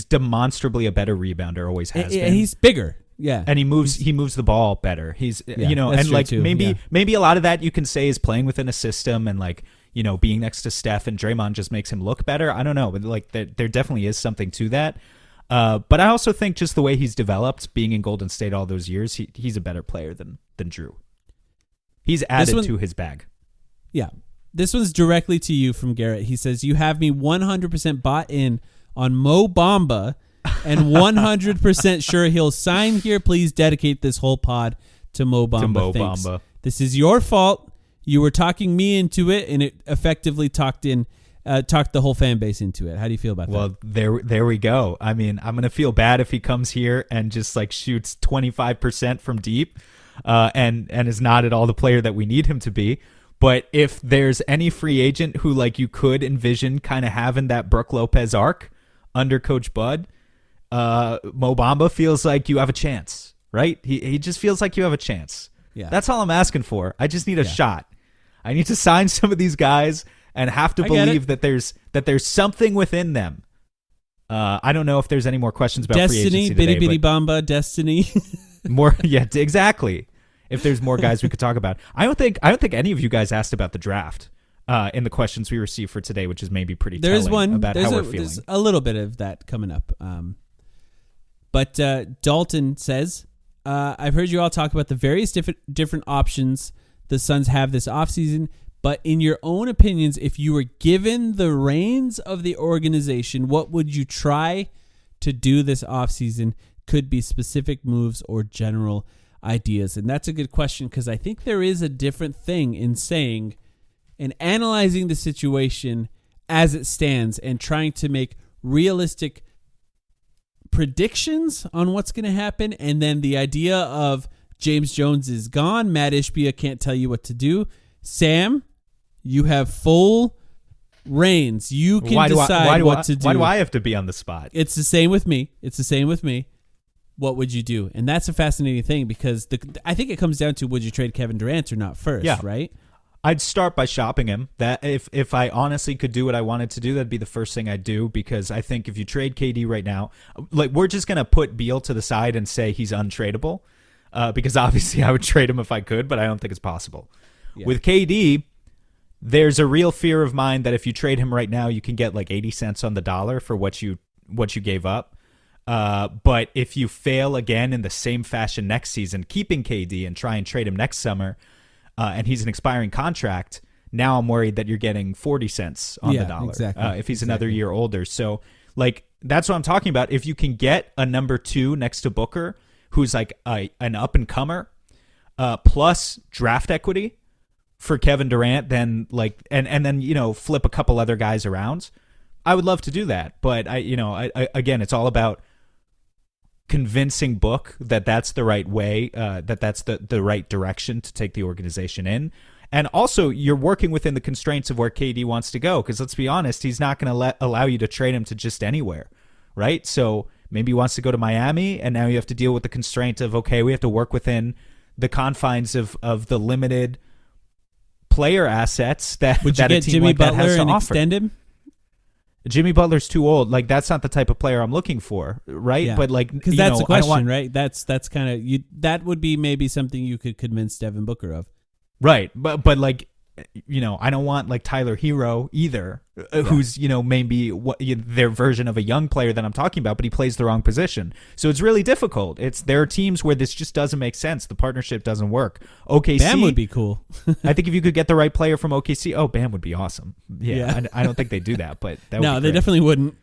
demonstrably a better rebounder, always has been. And he's bigger. Yeah. And he moves the ball better. He's and like too. maybe a lot of that you can say is playing within a system and like, being next to Steph and Draymond just makes him look better. I don't know, but like there definitely is something to that. But I also think just the way he's developed, being in Golden State all those years, he's a better player than Drew. He's added to his bag. Yeah. This one's directly to you from Garrett. He says, you have me 100% bought in on Mo Bamba and 100% sure he'll sign here. Please dedicate this whole pod to Mo Bamba. Thanks. This is your fault. You were talking me into it, and it effectively talked the whole fan base into it. How do you feel about that? Well, there we go. I mean, I'm going to feel bad if he comes here and just like shoots 25% from deep and is not at all the player that we need him to be. But if there's any free agent who like you could envision kind of having that Brook Lopez arc under Coach Bud, Mo Bamba feels like you have a chance, right? He just feels like you have a chance. Yeah. That's all I'm asking for. I just need a shot. I need to sign some of these guys and have to believe that there's something within them. I don't know if there's any more questions about free agency today. Bitty Bitty Bamba, Destiny. More, yeah, exactly. If there's more guys we could talk about, I don't think any of you guys asked about the draft in the questions we received for today, which is maybe pretty telling about how we're feeling. There's a little bit of that coming up. But Dalton says, I've heard you all talk about the various different options the Suns have this offseason, but in your own opinions, if you were given the reins of the organization, what would you try to do this offseason? Could be specific moves or general ideas. And that's a good question, because I think there is a different thing in saying and analyzing the situation as it stands and trying to make realistic predictions on what's going to happen, and then the idea of James Jones is gone, Matt Ishbia can't tell you what to do. Sam, you have full reins. You can decide what to do. Why do I have to be on the spot? It's the same with me. What would you do? And that's a fascinating thing, because I think it comes down to, would you trade Kevin Durant or not first, right? I'd start by shopping him. That if I honestly could do what I wanted to do, that'd be the first thing I'd do, because I think if you trade KD right now, like, we're just going to put Beal to the side and say he's untradeable, because obviously I would trade him if I could, but I don't think it's possible. Yeah. With KD, there's a real fear of mine that if you trade him right now, you can get like 80 cents on the dollar for what you gave up. But if you fail again in the same fashion next season, keeping KD and try and trade him next summer, and he's an expiring contract, now I'm worried that you're getting 40 cents on the dollar if he's another year older. So, like, that's what I'm talking about. If you can get a number 2 next to Booker, who's like an up-and-comer, plus draft equity for Kevin Durant, then like and then, you know, flip a couple other guys around, I would love to do that. But I again, it's all about convincing Book that that's the right way, that's the right direction to take the organization in. And also, you're working within the constraints of where KD wants to go, because let's be honest, he's not going to allow you to trade him to just anywhere, right? So maybe he wants to go to Miami, and now you have to deal with the constraint of, okay, we have to work within the confines of the limited player assets that would you that get a team Jimmy like that Butler has to and offer. extend him? Jimmy Butler's too old. Like, that's not the type of player I'm looking for, right? Yeah. But like, because that's the question, right? That's kind of you. That would be maybe something you could convince Devin Booker of, right? But like, you know, I don't want like Tyler Hero either, who's, you know, maybe their version of a young player that I'm talking about, but he plays the wrong position. So it's really difficult. There are teams where this just doesn't make sense. The partnership doesn't work. OKC, Bam would be cool. I think if you could get the right player from OKC, Bam would be awesome. Yeah. I don't think they do that, but that would no, be they great. Definitely wouldn't.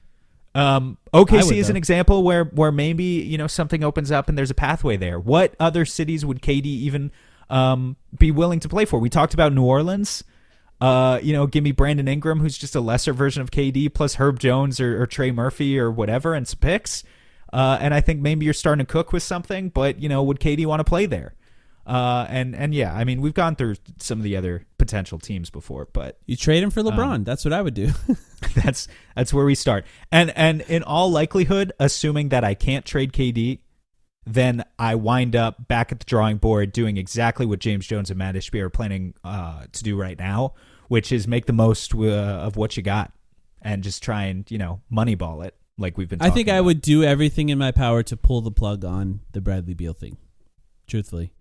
OKC is an example where maybe, you know, something opens up and there's a pathway there. What other cities would KD even be willing to play for? We talked about New Orleans. You know, give me Brandon Ingram, who's just a lesser version of KD, plus Herb Jones or Trey Murphy or whatever, and some picks. And I think maybe you're starting to cook with something, but, you know, would KD want to play there? And yeah, I mean, we've gone through some of the other potential teams before, but you trade him for LeBron. That's what I would do. that's where we start. And in all likelihood, assuming that I can't trade KD, then I wind up back at the drawing board doing exactly what James Jones and Matt Ishbia are planning to do right now, which is make the most of what you got and just try and, you know, moneyball it like we've been talking I think about. I would do everything in my power to pull the plug on the Bradley Beal thing, truthfully.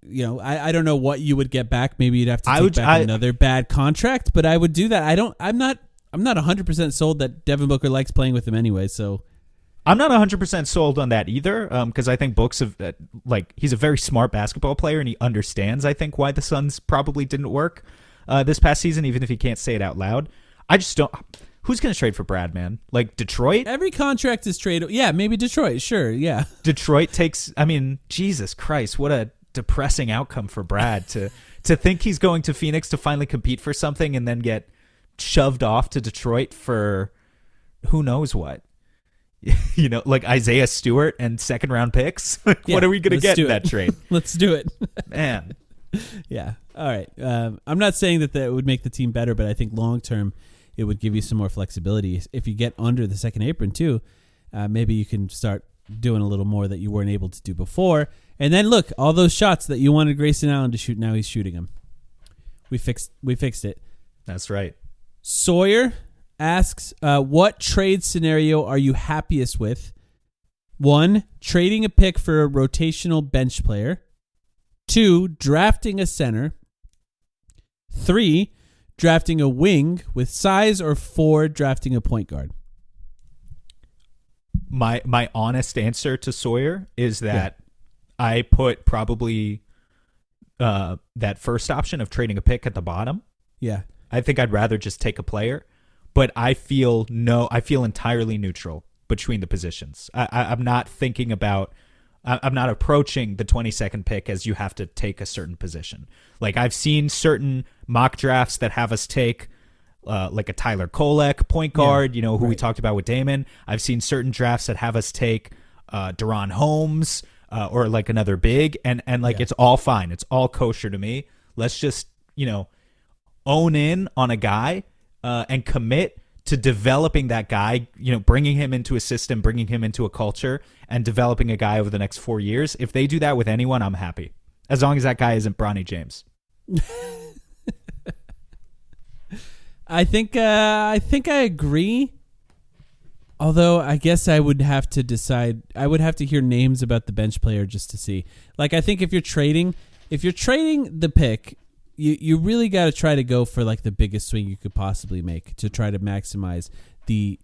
You know, I don't know what you would get back. Maybe you'd have to take back another bad contract, but I would do that. I'm not 100% sold that Devin Booker likes playing with him anyway, so I'm not 100% sold on that either, because I think Book's he's a very smart basketball player, and he understands, I think, why the Suns probably didn't work this past season, even if he can't say it out loud. I just don't. Who's going to trade for Brad, man? Like, Detroit? Every contract is tradable. Yeah, maybe Detroit. Sure, yeah. Detroit takes. I mean, Jesus Christ, what a depressing outcome for Brad to think he's going to Phoenix to finally compete for something and then get shoved off to Detroit for who knows what. You know, like Isaiah Stewart and second-round picks. What are we going to get in that trade? Let's do it. Man. Yeah. All right. I'm not saying that would make the team better, but I think long-term it would give you some more flexibility. If you get under the second apron, too, maybe you can start doing a little more that you weren't able to do before. And then, look, all those shots that you wanted Grayson Allen to shoot, now he's shooting them. We fixed it. That's right. Sawyer asks, what trade scenario are you happiest with? 1, trading a pick for a rotational bench player. 2, drafting a center. 3, drafting a wing with size. Or 4, drafting a point guard. My honest answer to Sawyer is that I put probably that first option of trading a pick at the bottom. Yeah. I think I'd rather just take a player, but I feel entirely neutral between the positions. I'm not thinking about, I'm not approaching the 22nd pick as you have to take a certain position. Like I've seen certain mock drafts that have us take like a Tyler Kolek point guard, who we talked about with Damon. I've seen certain drafts that have us take Deron Holmes or like another big, and it's all fine. It's all kosher to me. Let's just, own in on a guy and commit to developing that guy, bringing him into a system, bringing him into a culture, and developing a guy over the next 4 years. If they do that with anyone, I'm happy. As long as that guy isn't Bronny James. I think I agree. Although I guess I would have to decide. I would have to hear names about the bench player just to see. Like I think if you're trading the pick, you really got to try to go for like the biggest swing you could possibly make to try to maximize the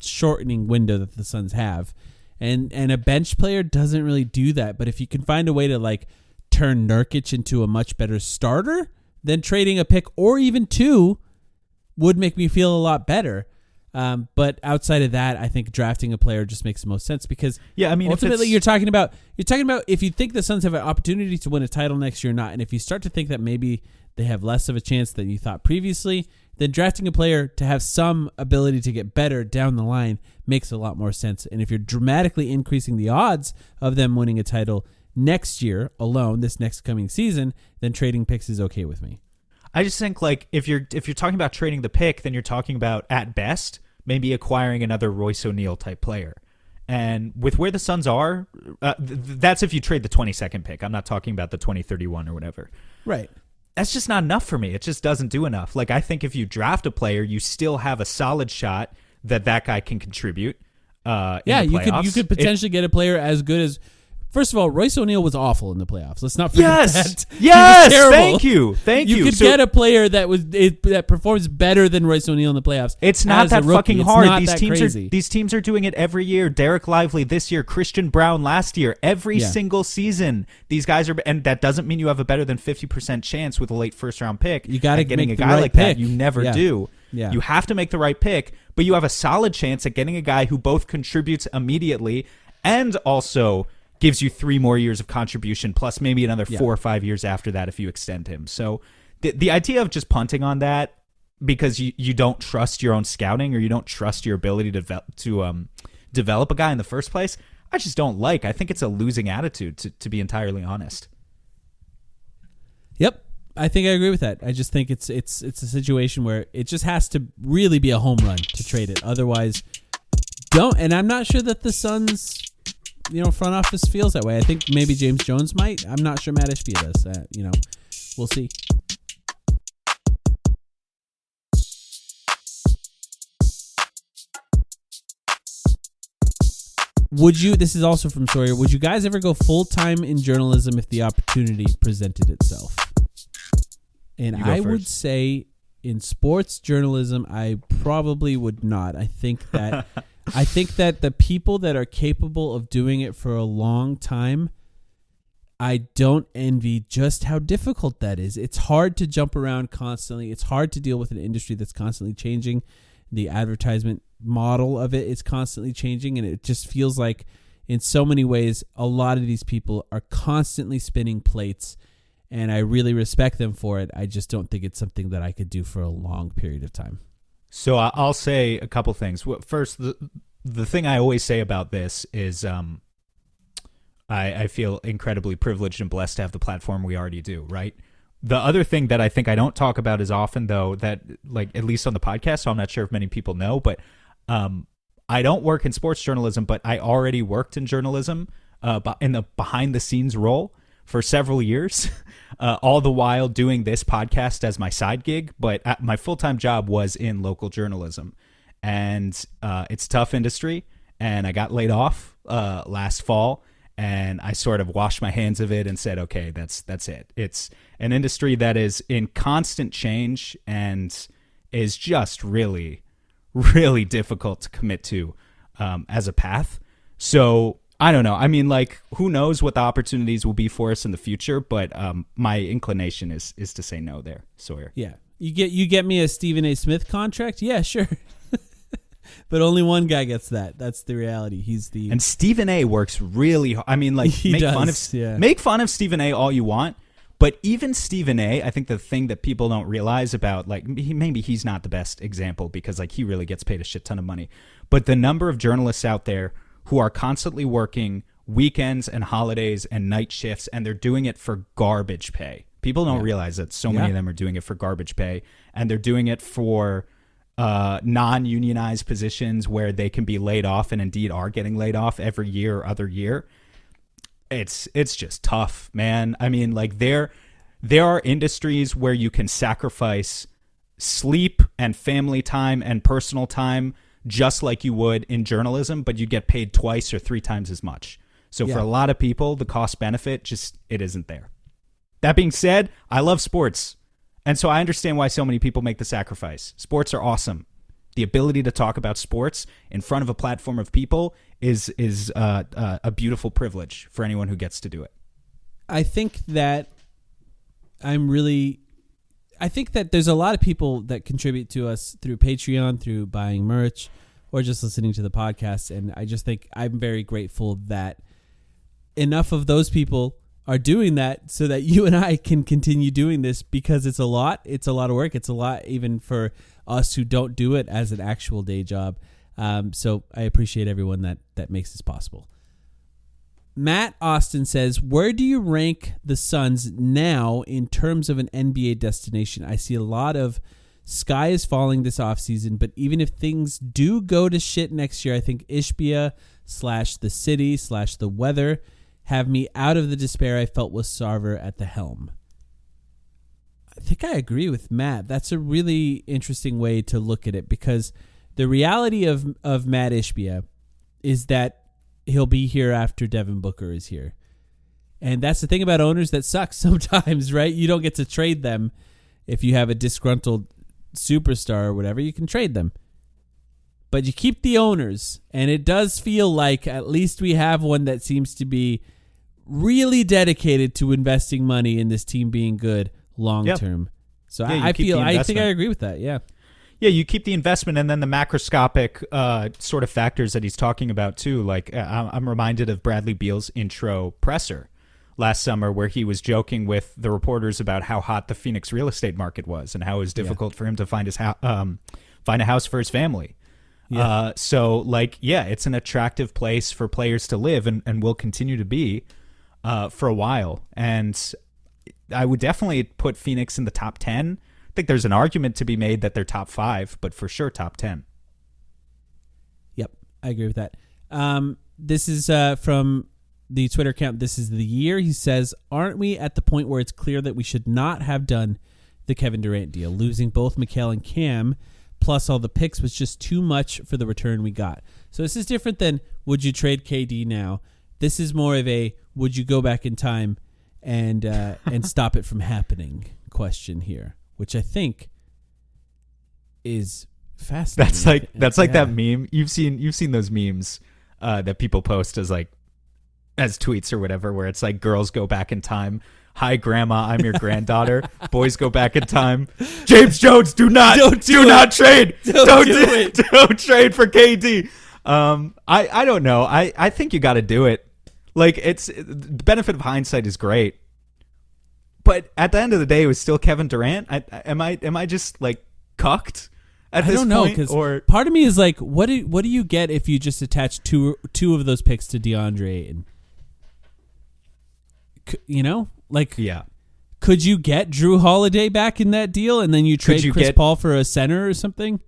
shortening window that the Suns have. And a bench player doesn't really do that. But if you can find a way to like turn Nurkic into a much better starter, then trading a pick or even 2 would make me feel a lot better. But outside of that, I think drafting a player just makes the most sense because ultimately you're talking about if you think the Suns have an opportunity to win a title next year or not, and if you start to think that maybe they have less of a chance than you thought previously, then drafting a player to have some ability to get better down the line makes a lot more sense. And if you're dramatically increasing the odds of them winning a title next year alone, this next coming season, then trading picks is okay with me. I just think like if you're talking about trading the pick, then you're talking about at best maybe acquiring another Royce O'Neal type player. And with where the Suns are, that's if you trade the 22nd pick. I'm not talking about the 2031 or whatever. Right. That's just not enough for me. It just doesn't do enough. Like I think if you draft a player, you still have a solid shot that guy can contribute. You could potentially get a player as good as. First of all, Royce O'Neal was awful in the playoffs. Let's not forget that. Yes, thank you. You could get a player that performs better than Royce O'Neal in the playoffs. It's not that fucking hard. These teams are doing it every year. Derek Lively this year, Christian Brown last year. Every single season, these guys are, and that doesn't mean you have a better than 50% chance with a late first round pick. You got to getting make a guy the right like pick. that. You never do. Yeah. You have to make the right pick, but you have a solid chance at getting a guy who both contributes immediately and also gives you 3 more years of contribution, plus maybe another 4 or 5 years after that if you extend him. So the idea of just punting on that because you don't trust your own scouting or you don't trust your ability to develop a guy in the first place, I just don't like. I think it's a losing attitude, to be entirely honest. Yep. I think I agree with that. I just think it's a situation where it just has to really be a home run to trade it. Otherwise, don't. And I'm not sure that the Suns front office feels that way. I think maybe James Jones might. I'm not sure Matt Ishbia does. We'll see. This is also from Sawyer, would you guys ever go full-time in journalism if the opportunity presented itself? And I would say in sports journalism, I probably would not. I think that the people that are capable of doing it for a long time, I don't envy just how difficult that is. It's hard to jump around constantly. It's hard to deal with an industry that's constantly changing. The advertisement model of it is constantly changing, and it just feels like in so many ways, a lot of these people are constantly spinning plates, and I really respect them for it. I just don't think it's something that I could do for a long period of time. So I'll say a couple things. First, the thing I always say about this is I feel incredibly privileged and blessed to have the platform we already do, right? The other thing that I think I don't talk about as often, though, that like at least on the podcast, so I'm not sure if many people know, but I don't work in sports journalism, but I already worked in journalism in the behind-the-scenes role for several years, all the while doing this podcast as my side gig. But my full-time job was in local journalism, and it's a tough industry. And I got laid off last fall, and I sort of washed my hands of it and said, okay, that's it. It's an industry that is in constant change and is just really, really difficult to commit to as a path. So I don't know. I mean, like, who knows what the opportunities will be for us in the future? But my inclination is to say no there, Sawyer. Yeah, you get me a Stephen A. Smith contract? Yeah, sure. But only one guy gets that. That's the reality. And Stephen A. works really hard. I mean, like, make fun of Stephen A. all you want, but even Stephen A., I think the thing that people don't realize about, like, maybe he's not the best example because, like, he really gets paid a shit ton of money. But the number of journalists out there who are constantly working weekends and holidays and night shifts, and they're doing it for garbage pay. People don't realize that so many of them are doing it for garbage pay, and they're doing it for non-unionized positions where they can be laid off, and indeed are getting laid off every year or other year. It's just tough, man. I mean, like, there are industries where you can sacrifice sleep and family time and personal time just like you would in journalism, but you get paid twice or three times as much. So for a lot of people, the cost benefit just, it isn't there. That being said, I love sports. And so I understand why so many people make the sacrifice. Sports are awesome. The ability to talk about sports in front of a platform of people is a beautiful privilege for anyone who gets to do it. I think that there's a lot of people that contribute to us through Patreon, through buying merch, or just listening to the podcast. And I just think I'm very grateful that enough of those people are doing that so that you and I can continue doing this, because it's a lot of work. It's a lot even for us who don't do it as an actual day job. So I appreciate everyone that makes this possible. Matt Austin says, where do you rank the Suns now in terms of an NBA destination? I see a lot of sky is falling this offseason, but even if things do go to shit next year, I think Ishbia / the city / the weather have me out of the despair I felt with Sarver at the helm. I think I agree with Matt. That's a really interesting way to look at it, because the reality of Matt Ishbia is that he'll be here after Devin Booker is here. And that's the thing about owners that sucks sometimes, right? You don't get to trade them. If you have a disgruntled superstar or whatever, you can trade them. But you keep the owners, and it does feel like at least we have one that seems to be really dedicated to investing money in this team being good long term. So I think I agree with that. Yeah. Yeah, you keep the investment, and then the macroscopic sort of factors that he's talking about too. Like I'm reminded of Bradley Beal's intro presser last summer, where he was joking with the reporters about how hot the Phoenix real estate market was and how it was difficult for him to find find a house for his family. Yeah. So like, yeah, it's an attractive place for players to live, and will continue to be for a while. And I would definitely put Phoenix in the top 10. I think there's an argument to be made that they're top 5, but for sure top 10. Yep, I agree with that. This is from the Twitter account. This is the year. He says, aren't we at the point where it's clear that we should not have done the Kevin Durant deal? Losing both Mikal and Cam, plus all the picks, was just too much for the return we got. So this is different than would you trade KD now? This is more of a would you go back in time and stop it from happening question here, which I think is fascinating. That's like that meme. You've seen those memes that people post as tweets or whatever, where it's like girls go back in time. Hi, Grandma, I'm your granddaughter. Boys go back in time. James Jones, do not trade. Don't trade for KD. I don't know. I think you got to do it. Like, the benefit of hindsight is great, but at the end of the day, it was still Kevin Durant. Am I just like cucked at this point? I don't know, because part of me is like, what do you get if you just attach two of those picks to DeAndre Ayton? You know, like, yeah. Could you get Drew Holiday back in that deal, and then you trade Chris Paul for a center or something?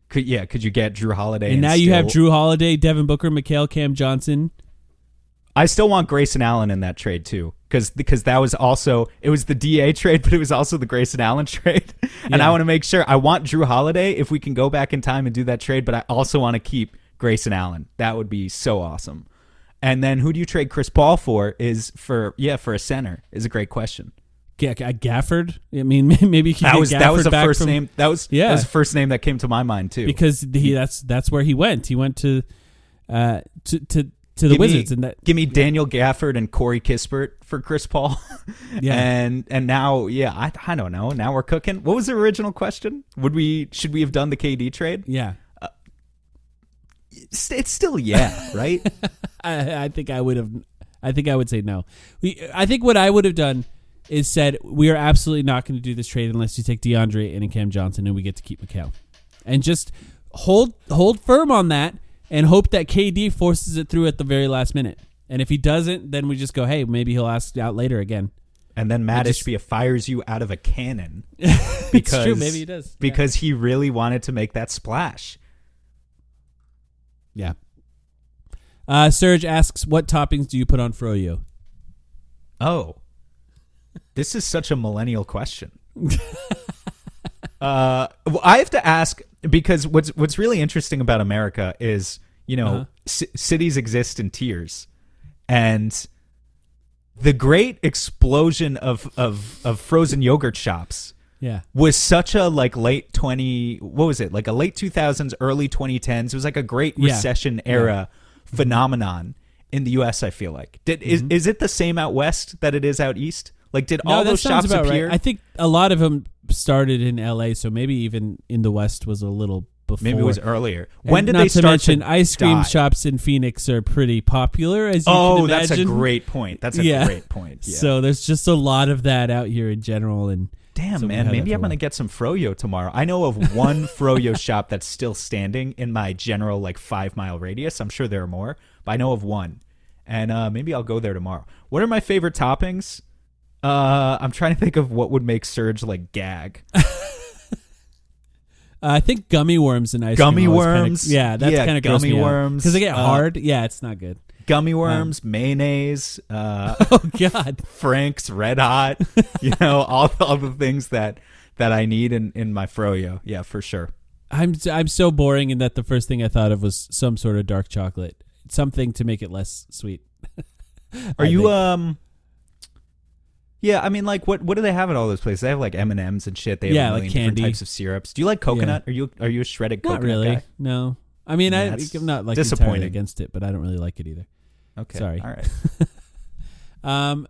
Could you get Drew Holiday? And now you have Drew Holiday, Devin Booker, Mikal, Cam Johnson. I still want Grayson Allen in that trade too, because that was also, it was the DA trade, but it was also the Grayson Allen trade, and I want to make sure. I want Drew Holiday if we can go back in time and do that trade, but I also want to keep Grayson Allen. That would be so awesome. And then who do you trade Chris Paul for? For a center is a great question. Yeah, Gafford. I mean, maybe he that was the back first from, name. That was the first name that came to my mind too. Because that's where he went. He went to the Wizards, and give me Daniel Gafford and Corey Kispert for Chris Paul. Yeah, and now I don't know. Now we're cooking. What was the original question? Should we have done the KD trade? Yeah. It's still right? I think I would have. I think I would say no. I think what I would have done is said we are absolutely not going to do this trade unless you take DeAndre and Cam Johnson and we get to keep Mikal, and just hold firm on that and hope that KD forces it through at the very last minute. And if he doesn't, then we just go, hey, maybe he'll ask out later again. And then Matt Ishbia fires you out of a cannon. It's true. Maybe he does because he really wanted to make that splash. Yeah. Serge asks, what toppings do you put on froyo? Oh, this is such a millennial question. I have to ask, because what's really interesting about America is, cities exist in tiers, and the great explosion of frozen yogurt shops was such a late a late 2000s, early 2010s. It was like a great recession era phenomenon in the U.S. I feel like. Is it the same out west that it is out east? Like, did all those shops appear? Right. I think a lot of them started in L.A., so maybe even in the west was a little before. Maybe it was earlier. And when did they start mention ice cream shops in Phoenix are pretty popular, as you can imagine. That's a great point. That's a great point. Yeah. So there's just a lot of that out here in general. And damn, so man, maybe I'm going to get some froyo tomorrow. I know of one froyo shop that's still standing in my general 5-mile radius. I'm sure there are more, but I know of one. And maybe I'll go there tomorrow. What are my favorite toppings? I'm trying to think of what would make Serge gag. I think gummy worms and ice gummy cream. Worms. That's kind of gummy worms because they get hard. Yeah, it's not good. Gummy worms, mayonnaise. Oh God, Frank's Red Hot. all the things that I need in my froyo. Yeah, for sure. I'm so boring in that the first thing I thought of was some sort of dark chocolate, something to make it less sweet. Are you Yeah, I mean, what do they have at all those places? They have M&Ms and shit. They have a million different types of syrups. Do you like coconut? Yeah. Are you a shredded coconut Not really. guy? No. I mean, I'm not entirely against it, but I don't really like it either. Okay. Sorry. All right.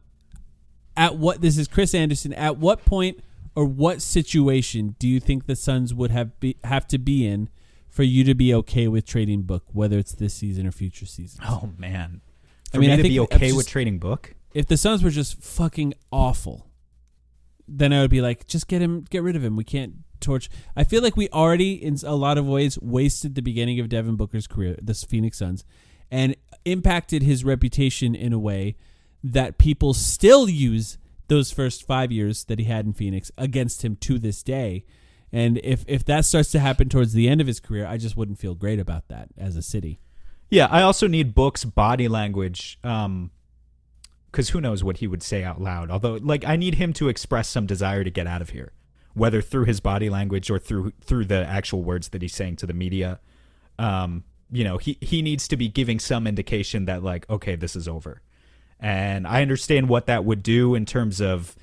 This is Chris Anderson. At what point or what situation do you think the Suns would have to be in for you to be okay with trading Book, whether it's this season or future seasons? Oh man. I think to be okay with trading Book? If the Suns were just fucking awful, then I would be like, just get rid of him. We can't torch. I feel like we already, in a lot of ways, wasted the beginning of Devin Booker's career, the Phoenix Suns, and impacted his reputation in a way that people still use those first 5 years that he had in Phoenix against him to this day. And if that starts to happen towards the end of his career, I just wouldn't feel great about that as a city. Yeah, I also need Book's body language, because who knows what he would say out loud. Although, I need him to express some desire to get out of here, whether through his body language or through the actual words that he's saying to the media. He needs to be giving some indication that, okay, this is over. And I understand what that would do in terms of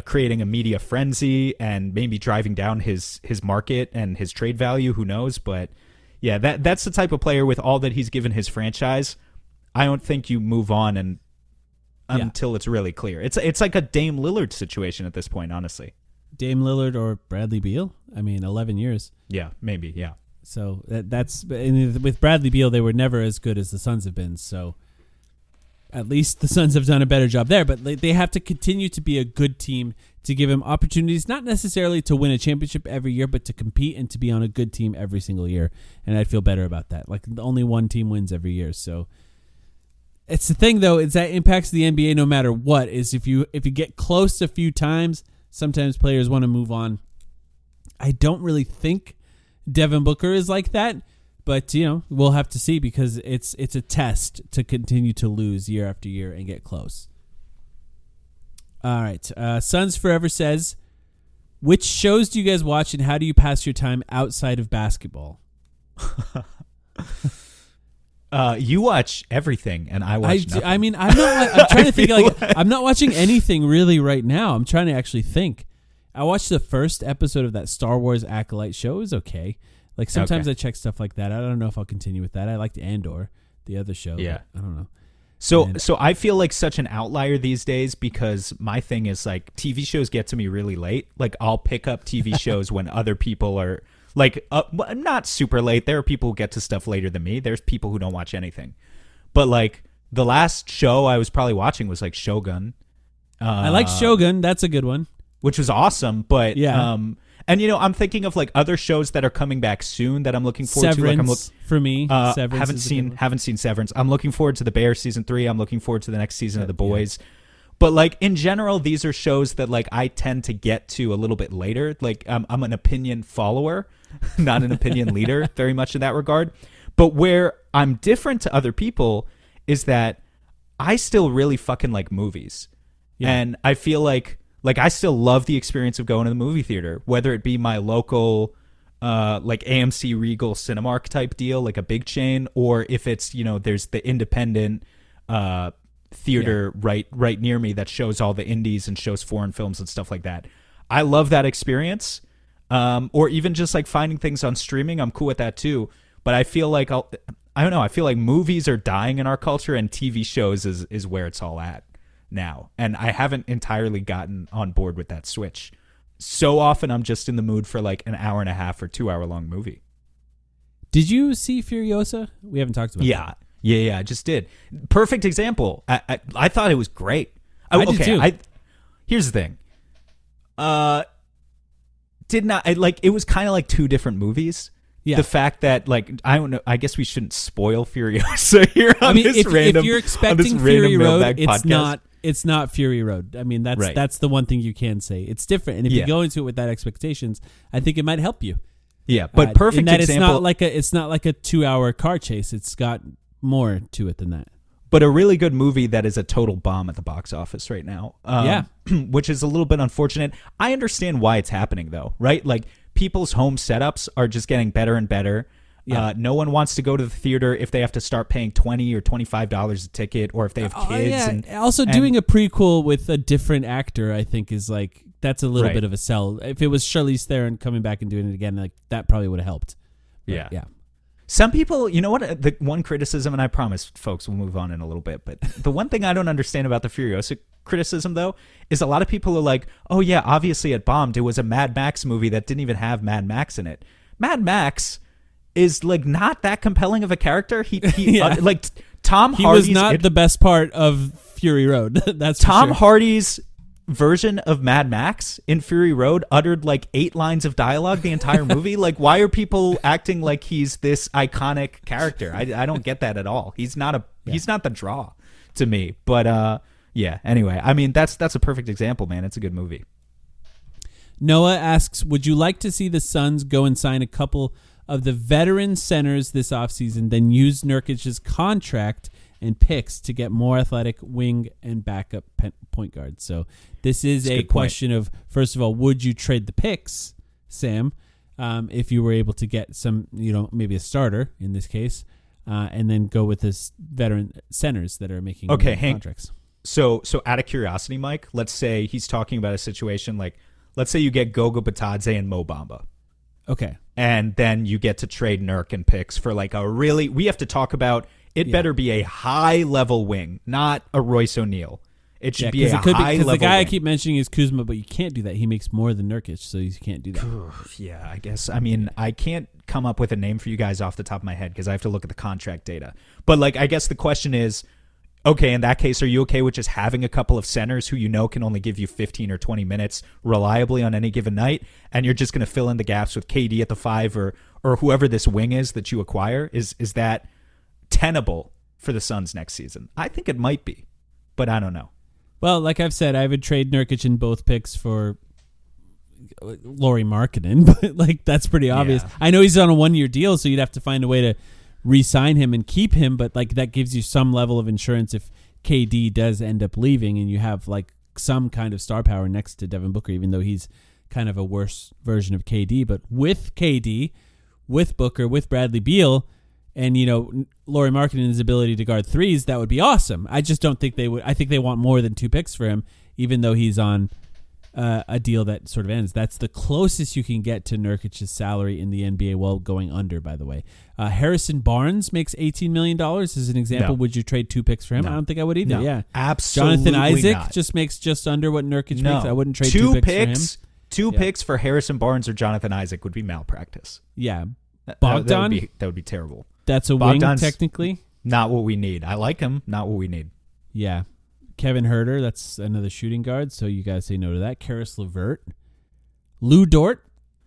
creating a media frenzy and maybe driving down his market and his trade value. Who knows? But yeah, that's the type of player with all that he's given his franchise. I don't think you move on until it's really clear. It's like a Dame Lillard situation at this point, honestly. Dame Lillard or Bradley Beal? I mean, 11 years. Yeah, maybe, yeah. So that's with Bradley Beal, they were never as good as the Suns have been. So at least the Suns have done a better job there. But they have to continue to be a good team to give him opportunities, not necessarily to win a championship every year, but to compete and to be on a good team every single year. And I'd feel better about that. Only one team wins every year. So it's the thing, though, is that impacts the NBA no matter what. Is if you get close a few times, sometimes players want to move on. I don't really think Devin Booker is like that, But we'll have to see because it's a test to continue to lose year after year and get close. All right. Suns Forever says, which shows do you guys watch and how do you pass your time outside of basketball? You watch everything, and I watch nothing. I mean, I'm trying to think. I'm not watching anything really right now. I'm trying to actually think. I watched the first episode of that Star Wars Acolyte show. It was okay. Like sometimes I check stuff like that. I don't know if I'll continue with that. I liked Andor, the other show. Yeah, I don't know. So I feel like such an outlier these days because my thing is like TV shows get to me really late. Like I'll pick up TV shows when other people are like not super late. There are people who get to stuff later than me. There's people who don't watch anything. But like the last show I was probably watching was like Shogun. I like Shogun. That's a good one. Which was awesome. But yeah. And I'm thinking of like other shows that are coming back soon that I'm looking forward Severance, to. Like for me, Severance haven't seen Severance. I'm looking forward to The Bear season 3. I'm looking forward to the next season of The Boys. Yeah. But like in general, these are shows that like I tend to get to a little bit later. Like I'm an opinion follower, not an opinion leader, very much in that regard. But where I'm different to other people is that I still really fucking like movies, and I feel like I still love the experience of going to the movie theater, whether it be my local, like AMC Regal Cinemark type deal, like a big chain, or if it's, there's the independent theater right near me that shows all the indies and shows foreign films and stuff like that. I love that experience. Or even just like finding things on streaming. I'm cool with that too. But I feel like I don't know. I feel like movies are dying in our culture and TV shows is where it's all at now, and I haven't entirely gotten on board with that switch. So often I'm just in the mood for like an hour and a half or 2 hour long movie. Did you see Furiosa? We haven't talked about that. Yeah, I just did. Perfect example. I thought it was great. I did too. Here's the thing. It was kind of like two different movies. Yeah. The fact that, like, I don't know, I guess we shouldn't spoil Furiosa here on if you're expecting Fury Road, podcast. It's not Fury Road. I mean, that's the one thing you can say. It's different. And if you go into it with that expectations, I think it might help you. Yeah, but perfect in that example. It's not like a 2 hour car chase. It's got more to it than that. But a really good movie that is a total bomb at the box office right now. Which is a little bit unfortunate. I understand why it's happening, though, right? Like, people's home setups are just getting better and better. Yeah. No one wants to go to the theater if they have to start paying $20 or $25 a ticket, or if they have kids. And doing a prequel with a different actor, I think, is like, that's a little bit of a sell. If it was Charlize Theron coming back and doing it again, like that probably would have helped. But, yeah. Some people, you know what? The one criticism, and I promise, folks, we'll move on in a little bit, but the one thing I don't understand about the Furiosa criticism, though, is a lot of people are like, oh, yeah, obviously it bombed. It was a Mad Max movie that didn't even have Mad Max in it. Mad Max is, like, not that compelling of a character. Like, Tom Hardy's... He was not the best part of Fury Road. That's Tom Hardy's version of Mad Max in Fury Road uttered like 8 lines of dialogue the entire movie. Like, why are people acting like he's this iconic character? I don't get that at all. He's not the draw to me. But anyway, I mean, that's a perfect example, man. It's a good movie. Noah asks, would you like to see the Suns go and sign a couple of the veteran centers this offseason, then use Nurkic's contract and picks to get more athletic wing and backup point guards? So this is a question of, first of all, would you trade the picks, Sam, if you were able to get some, maybe a starter in this case, and then go with this veteran centers that are making contracts? So out of curiosity, Mike, let's say he's talking about a situation like, let's say you get Goga Batadze and Mo Bamba. Okay. And then you get to trade Nurk and picks for like we have to talk about, it better be a high-level wing, not a Royce O'Neal. It should be a high-level wing. The guy I keep mentioning is Kuzma, but you can't do that. He makes more than Nurkic, so you can't do that. Yeah, I guess. I mean, I can't come up with a name for you guys off the top of my head because I have to look at the contract data. But, like, I guess the question is, okay, in that case, are you okay with just having a couple of centers who can only give you 15 or 20 minutes reliably on any given night, and you're just going to fill in the gaps with KD at the 5 or whoever this wing is that you acquire? Is that tenable for the Suns next season? I think it might be, but I don't know. Well, like I've said, I would trade Nurkic in both picks for Lauri Markkanen, but like that's pretty obvious. Yeah. I know he's on a 1-year deal, so you'd have to find a way to re-sign him and keep him, but like that gives you some level of insurance if KD does end up leaving and you have like some kind of star power next to Devin Booker, even though he's kind of a worse version of KD. But with KD, with Booker, with Bradley Beal, and Lauri Markkanen's ability to guard threes, that would be awesome. I just don't think they would. I think they want more than 2 picks for him, even though he's on a deal that sort of ends. That's the closest you can get to Nurkic's salary in the NBA while going under, by the way. Harrison Barnes makes $18 million as an example. No. Would you trade 2 picks for him? No. I don't think I would either. No. Yeah. Absolutely Jonathan Isaac not. just makes just under what Nurkic No. makes. I wouldn't trade 2 picks for him. Two picks for Harrison Barnes or Jonathan Isaac would be malpractice. Yeah. That Bogdan? would be terrible. That's a Bogdan's wing, technically. Not what we need. I like him. Not what we need. Yeah. Kevin Huerter, that's another shooting guard, so you guys say no to that. Karis LeVert. Lou Dort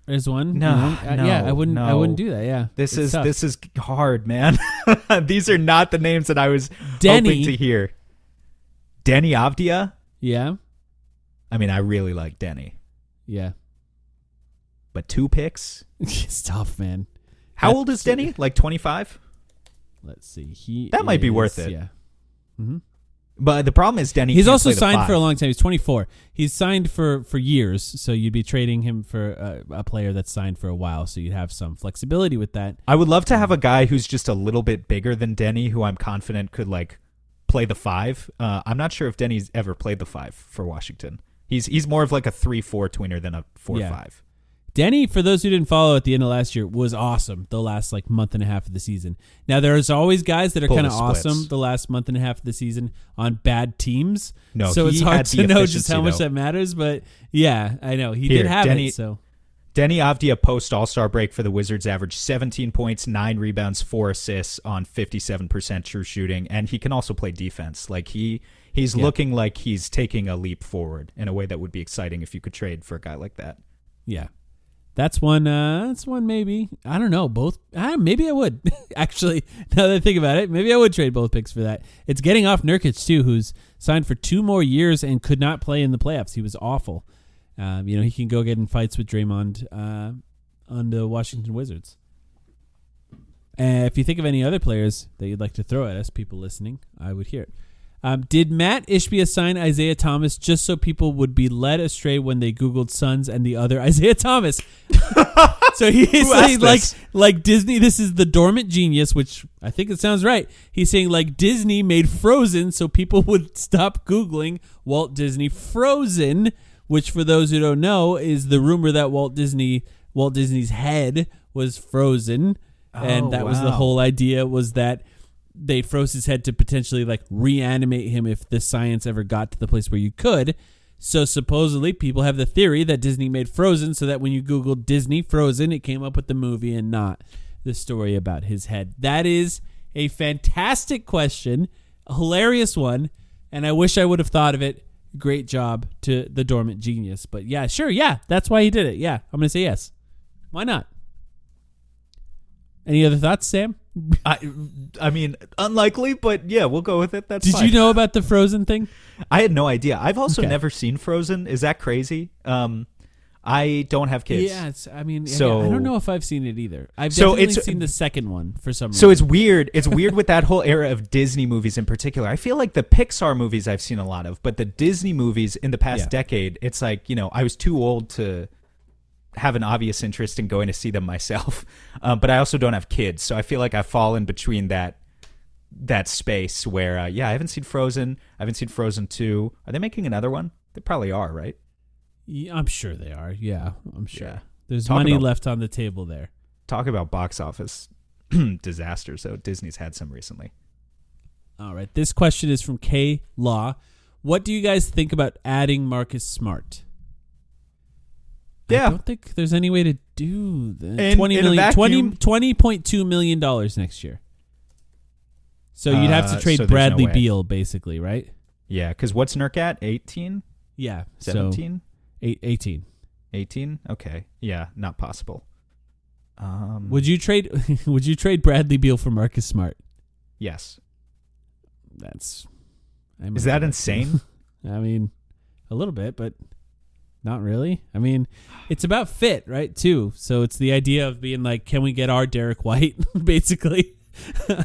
is one. No, yeah, I wouldn't do that. Yeah. This It's tough. is hard, man. These are not the names that I was Denny. hoping to hear. Denny Avdia? Yeah. I mean, I really like Denny. Yeah. But 2 picks? It's tough, man. How old is Denny? Like 25? Let's see. That might be worth it. Yeah. Mm-hmm. But the problem is Denny. He's can't also play the signed 5. for a long time. He's 24. He's signed for years, so you'd be trading him for a player that's signed for a while, so you'd have some flexibility with that. I would love to have a guy who's just a little bit bigger than Denny, who I'm confident could like play the 5. I'm not sure if Denny's ever played the 5 for Washington. He's more of like a 3-4 tweener than a 4-5. Denny, for those who didn't follow at the end of last year, was awesome the last like month and a half of the season. Now, there's always guys that are kind of awesome the last month and a half of the season on bad teams. No, so it's hard to know just how much though. that matters. But yeah, I know he did have Denny, it. So Denny Avdia post All-Star break for the Wizards averaged 17 points, 9 rebounds, 4 assists on 57% true shooting, and he can also play defense. Like he's looking like he's taking a leap forward in a way that would be exciting if you could trade for a guy like that. Yeah. That's one. Maybe. I don't know. Both. Maybe I would. Actually, now that I think about it, maybe I would trade both picks for that. It's getting off Nurkic too, who's signed for 2 more years and could not play in the playoffs. He was awful. He can go get in fights with Draymond on the Washington Wizards. If you think of any other players that you'd like to throw at us, people listening, I would hear it. Did Matt Ishbia sign Isaiah Thomas just so people would be led astray when they Googled Suns and the other Isaiah Thomas? So he's saying like Disney, this is the dormant genius, which I think it sounds right. He's saying like Disney made Frozen so people would stop Googling Walt Disney Frozen, which for those who don't know is the rumor that Walt Disney's head was frozen. And that was the whole idea, was that they froze his head to potentially like reanimate him if the science ever got to the place where you could. So supposedly people have the theory that Disney made Frozen so that when you Googled Disney Frozen, it came up with the movie and not the story about his head. That is a fantastic question, a hilarious one, and I wish I would have thought of it. Great job to the dormant genius. But yeah, sure, yeah, that's why he did it. Yeah, I'm going to say yes. Why not? Any other thoughts, Sam? I mean, unlikely, but yeah, we'll go with it. That's fine. Did you know about the Frozen thing? I had no idea. I've also never seen Frozen. Is that crazy? I don't have kids. Yeah, I don't know if I've seen it either. I've definitely seen the second one for some reason. So it's weird. It's weird with that whole era of Disney movies in particular. I feel like the Pixar movies I've seen a lot of, but the Disney movies in the past decade, it's like, I was too old to have an obvious interest in going to see them myself. But I also don't have kids, so I feel like I fall in between that space where, I haven't seen Frozen. I haven't seen Frozen 2. Are they making another one? They probably are, right? Yeah, I'm sure they are. Yeah, I'm sure. Yeah. There's money left on the table there. Talk about box office disasters. So Disney's had some recently. All right. This question is from K Law. What do you guys think about adding Marcus Smart? Yeah. I don't think there's any way to do that. $20.2 million next year. So you'd have to trade Bradley Beal, basically, right? Yeah, because what's Nurk at? 18? Yeah. 17? 18. 18? Okay. Yeah, not possible. Would you trade Bradley Beal for Marcus Smart? Yes. Is that insane? I mean, a little bit, but Not really. I mean, it's about fit, right, too. So it's the idea of being like, can we get our Derek White, basically?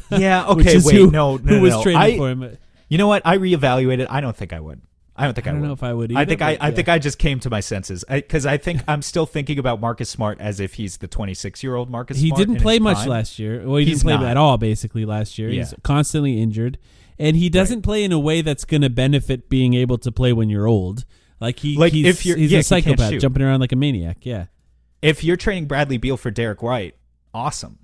Yeah, okay, wait, no. Who was trading for him. You know what? I reevaluated. I don't think I would. I don't know if I would either. I think I just came to my senses because I think I'm still thinking about Marcus Smart as if he's the 26-year-old Marcus Smart. He didn't play much last year. Well, he didn't play at all basically last year. Yeah. He's constantly injured, and he doesn't play in a way that's going to benefit being able to play when you're old. He's a psychopath jumping around like a maniac. Yeah. If you're trading Bradley Beal for Derek White, awesome.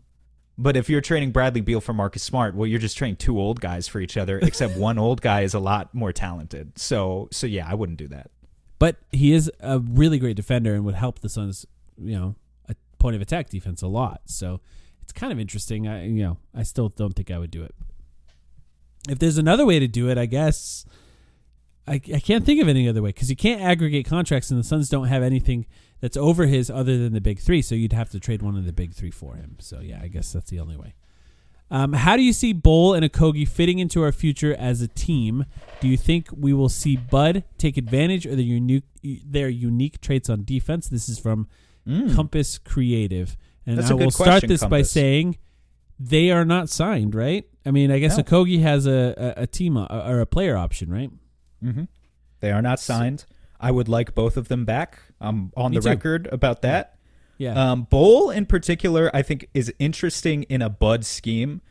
But if you're trading Bradley Beal for Marcus Smart, well, you're just trading two old guys for each other, except one old guy is a lot more talented. So yeah, I wouldn't do that. But he is a really great defender and would help the Suns, a point of attack defense a lot. So it's kind of interesting. I still don't think I would do it. If there's another way to do it, I guess I can't think of any other way because you can't aggregate contracts and the Suns don't have anything that's over his other than the big three. So you'd have to trade one of the big three for him. So yeah, I guess that's the only way. How do you see Bol and Okogie fitting into our future as a team? Do you think we will see Bud take advantage of their unique traits on defense? This is from Compass Creative. And I will start this by saying they are not signed, right? I mean, I guess Okogie has a team or a player option, right? Mm-hmm. They are not signed. I would like both of them back. I'm on the record about that. Yeah. Bol in particular, I think, is interesting in a Bud scheme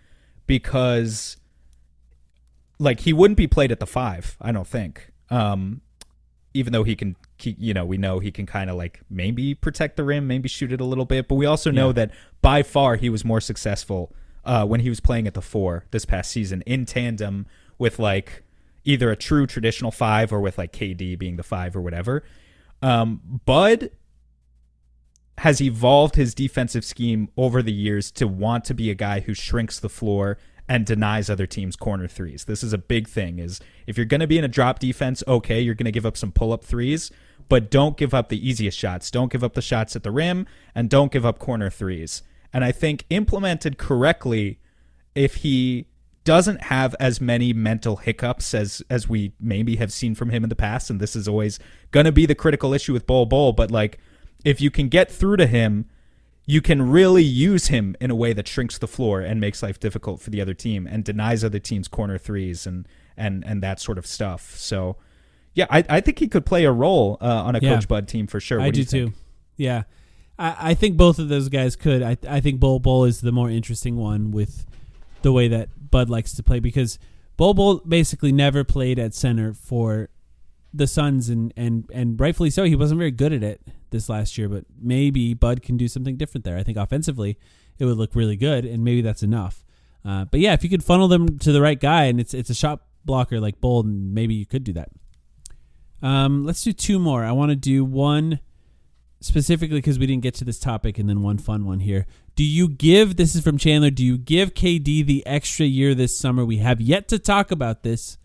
because, he wouldn't be played at the 5. I don't think. Even though he can, we know he can kind of maybe protect the rim, maybe shoot it a little bit, but we also know that by far he was more successful when he was playing at the 4 this past season in tandem with either a true traditional 5 or with KD being the 5 or whatever. Bud has evolved his defensive scheme over the years to want to be a guy who shrinks the floor and denies other teams corner threes. This is a big thing, is if you're going to be in a drop defense, okay, you're going to give up some pull-up threes, but don't give up the easiest shots. Don't give up the shots at the rim, and don't give up corner threes. And I think implemented correctly, if he doesn't have as many mental hiccups as we maybe have seen from him in the past, and this is always going to be the critical issue with Bol, but if you can get through to him, you can really use him in a way that shrinks the floor and makes life difficult for the other team and denies other teams corner threes and that sort of stuff. So, yeah, I think he could play a role on a Coach Bud team for sure. I do too. Yeah, I think both of those guys could. I think Bol is the more interesting one with the way that Bud likes to play, because Bol basically never played at center for the Suns, and rightfully so. He wasn't very good at it this last year, but maybe Bud can do something different there. I think offensively it would look really good, and maybe that's enough. But yeah, if you could funnel them to the right guy, and it's a shot blocker like Bol, maybe you could do that. Let's do 2 more. I want to do one specifically because we didn't get to this topic, and then one fun one here. This is from Chandler, do you give KD the extra year this summer? We have yet to talk about this.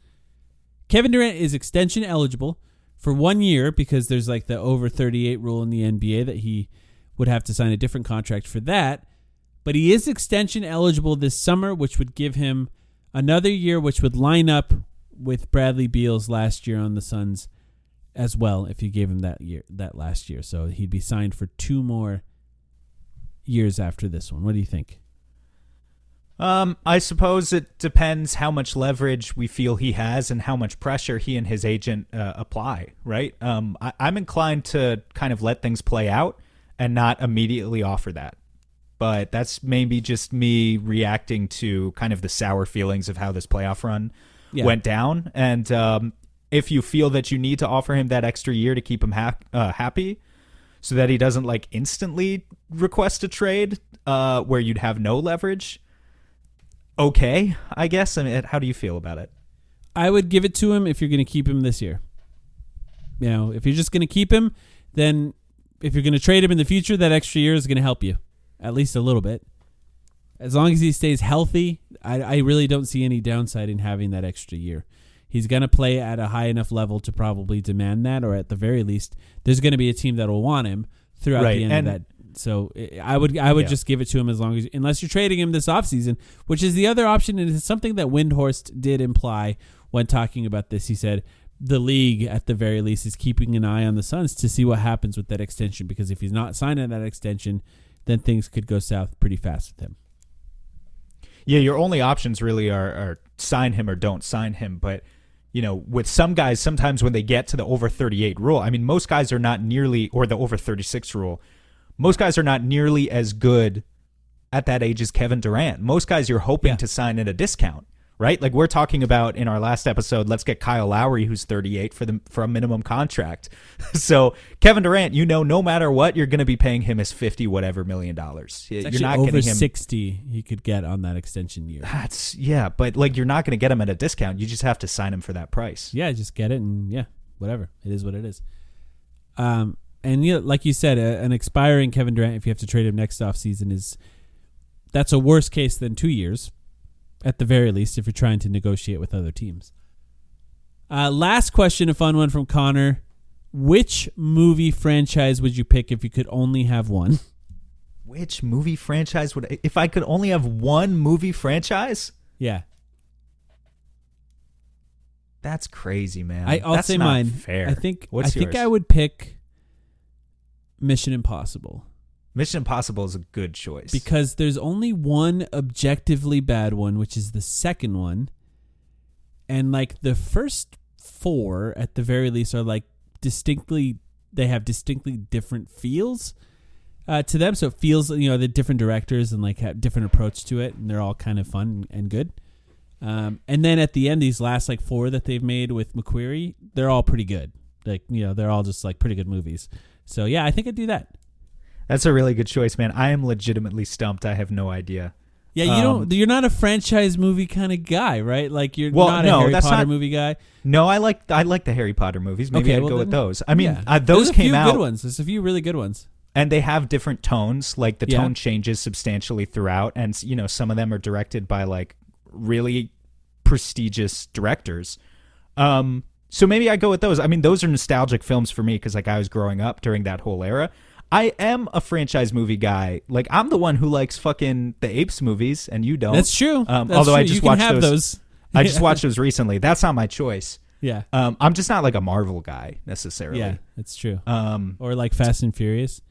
Kevin Durant is extension eligible for 1 year because there's the over 38 rule in the NBA that he would have to sign a different contract for that. But he is extension eligible this summer, which would give him another year, which would line up with Bradley Beal's last year on the Suns as well, if you gave him that last year. So he'd be signed for 2 more years after this one. What do you think? I suppose it depends how much leverage we feel he has and how much pressure he and his agent apply, right? I'm inclined to kind of let things play out and not immediately offer that. But that's maybe just me reacting to kind of the sour feelings of how this playoff run went down. And if you feel that you need to offer him that extra year to keep him happy so that he doesn't instantly request a trade where you'd have no leverage, okay, I guess. I mean, how do you feel about it? I would give it to him if you're going to keep him this year. If you're just going to keep him, then if you're going to trade him in the future, that extra year is going to help you at least a little bit. As long as he stays healthy, I really don't see any downside in having that extra year. He's going to play at a high enough level to probably demand that, or at the very least, there's going to be a team that will want him throughout the end of that. So I would just give it to him unless you're trading him this offseason, which is the other option, and it's something that Windhorst did imply when talking about this. He said, the league, at the very least, is keeping an eye on the Suns to see what happens with that extension. Because if he's not signing that extension, then things could go south pretty fast with him. Yeah, your only options really are sign him or don't sign him. But, with some guys, sometimes when they get to the over 38 rule, I mean, most guys are not nearly, or the over 36 rule, most guys are not nearly as good at that age as Kevin Durant. Most guys you're hoping to sign at a discount, right? Like we're talking about in our last episode, let's get Kyle Lowry, who's 38, for a minimum contract. So Kevin Durant, no matter what, you're going to be paying him his $50 whatever million. You're not over getting him 60 he could get on that extension year. But like you're not going to get him at a discount. You just have to sign him for that price. Yeah, just get it and whatever. It is what it is. And like you said, an expiring Kevin Durant, if you have to trade him next offseason, that's a worse case than 2 years, at the very least, if you're trying to negotiate with other teams. Last question, a fun one from Connor. Which movie franchise would you pick if you could only have one? Which movie franchise if I could only have one movie franchise? Yeah. That's crazy, man. I'll That's say not mine. fair. I think yours? I would pick Mission Impossible. Mission Impossible is a good choice. Because there's only one objectively bad one, which is the second one. And like the first four, at the very least, are like they have distinctly different feels to them. So it feels, the different directors and like have different approach to it. And they're all kind of fun and good. And then at the end, these last like four that they've made with McQuarrie, they're all pretty good. Like, they're all just like pretty good movies. So yeah, I think I'd do that. That's a really good choice, man. I am legitimately stumped. I have no idea. Yeah, you're not a franchise movie kind of guy, right? Like you're not a Harry Potter movie guy. No, I like the Harry Potter movies. Maybe I'd go with those. I mean, those came out. Good ones. There's a few really good ones. And they have different tones. Like the tone changes substantially throughout, and some of them are directed by like really prestigious directors. So maybe I go with those. I mean, those are nostalgic films for me because like I was growing up during that whole era. I am a franchise movie guy. Like I'm the one who likes fucking the Apes movies, and you don't. That's true. Although I just watched those. I just Yeah. watched those recently. That's not my choice. Yeah. I'm just not like a Marvel guy necessarily. Yeah, that's true. Or like Fast and Furious.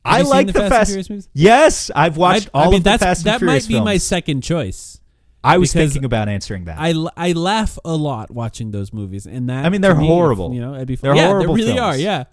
I like the Fast and Furious movies. Yes, I've watched all of the Fast and Furious films. That might be my second choice. I was thinking about answering that. I laugh a lot watching those movies, and that they're horrible. It'd be fun. They're horrible. They really films. are. Yeah.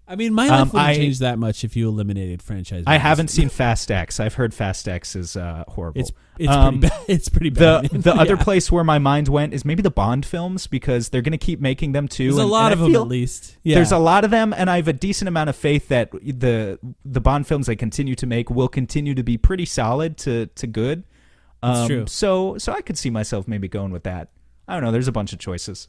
I mean, my life wouldn't change that much if you eliminated franchise movies. I haven't seen Fast X. I've heard Fast X is horrible. It's pretty bad. It's pretty bad. The other place where my mind went is maybe the Bond films because they're going to keep making them too. There's a lot of them at least. Yeah. There's a lot of them, and I have a decent amount of faith that the Bond films they continue to make will continue to be pretty solid to good. That's true. So I could see myself maybe going with that. I don't know. There's a bunch of choices.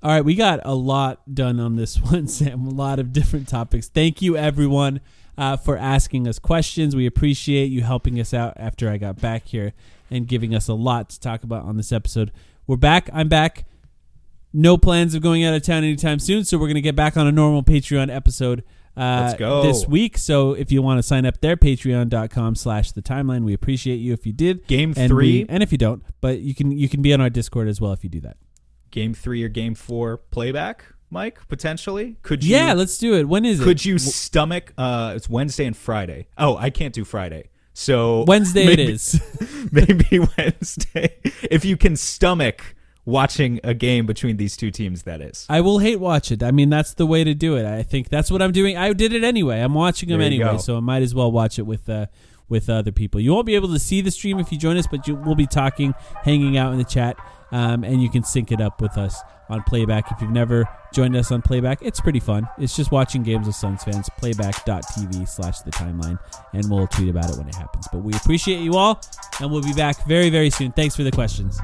All right, we got a lot done on this one, Sam. A lot of different topics. Thank you, everyone, for asking us questions. We appreciate you helping us out after I got back here and giving us a lot to talk about on this episode. We're back. I'm back. No plans of going out of town anytime soon, so we're going to get back on a normal Patreon episode Let's go. this week. So if you want to sign up there, patreon.com/thetimeline. We appreciate you if you did. Game 3. And if you don't, but you can be on our Discord as well if you do that. Game 3 or Game 4 playback, Mike, potentially? Could you? Yeah, let's do it. When is it? Could you stomach? It's Wednesday and Friday. Oh, I can't do Friday. So Wednesday it is. Maybe Wednesday. If you can stomach watching a game between these two teams, that is. I will hate watch it. I mean, that's the way to do it. I think that's what I'm doing. I did it anyway. I'm watching them anyway, so I might as well watch it with other people. You won't be able to see the stream if you join us, but we'll be talking, hanging out in the chat. And you can sync it up with us on Playback. If you've never joined us on Playback, it's pretty fun. It's just watching games with Suns fans. Playback.tv/thetimeline, and we'll tweet about it when it happens. But we appreciate you all, and we'll be back very, very soon. Thanks for the questions.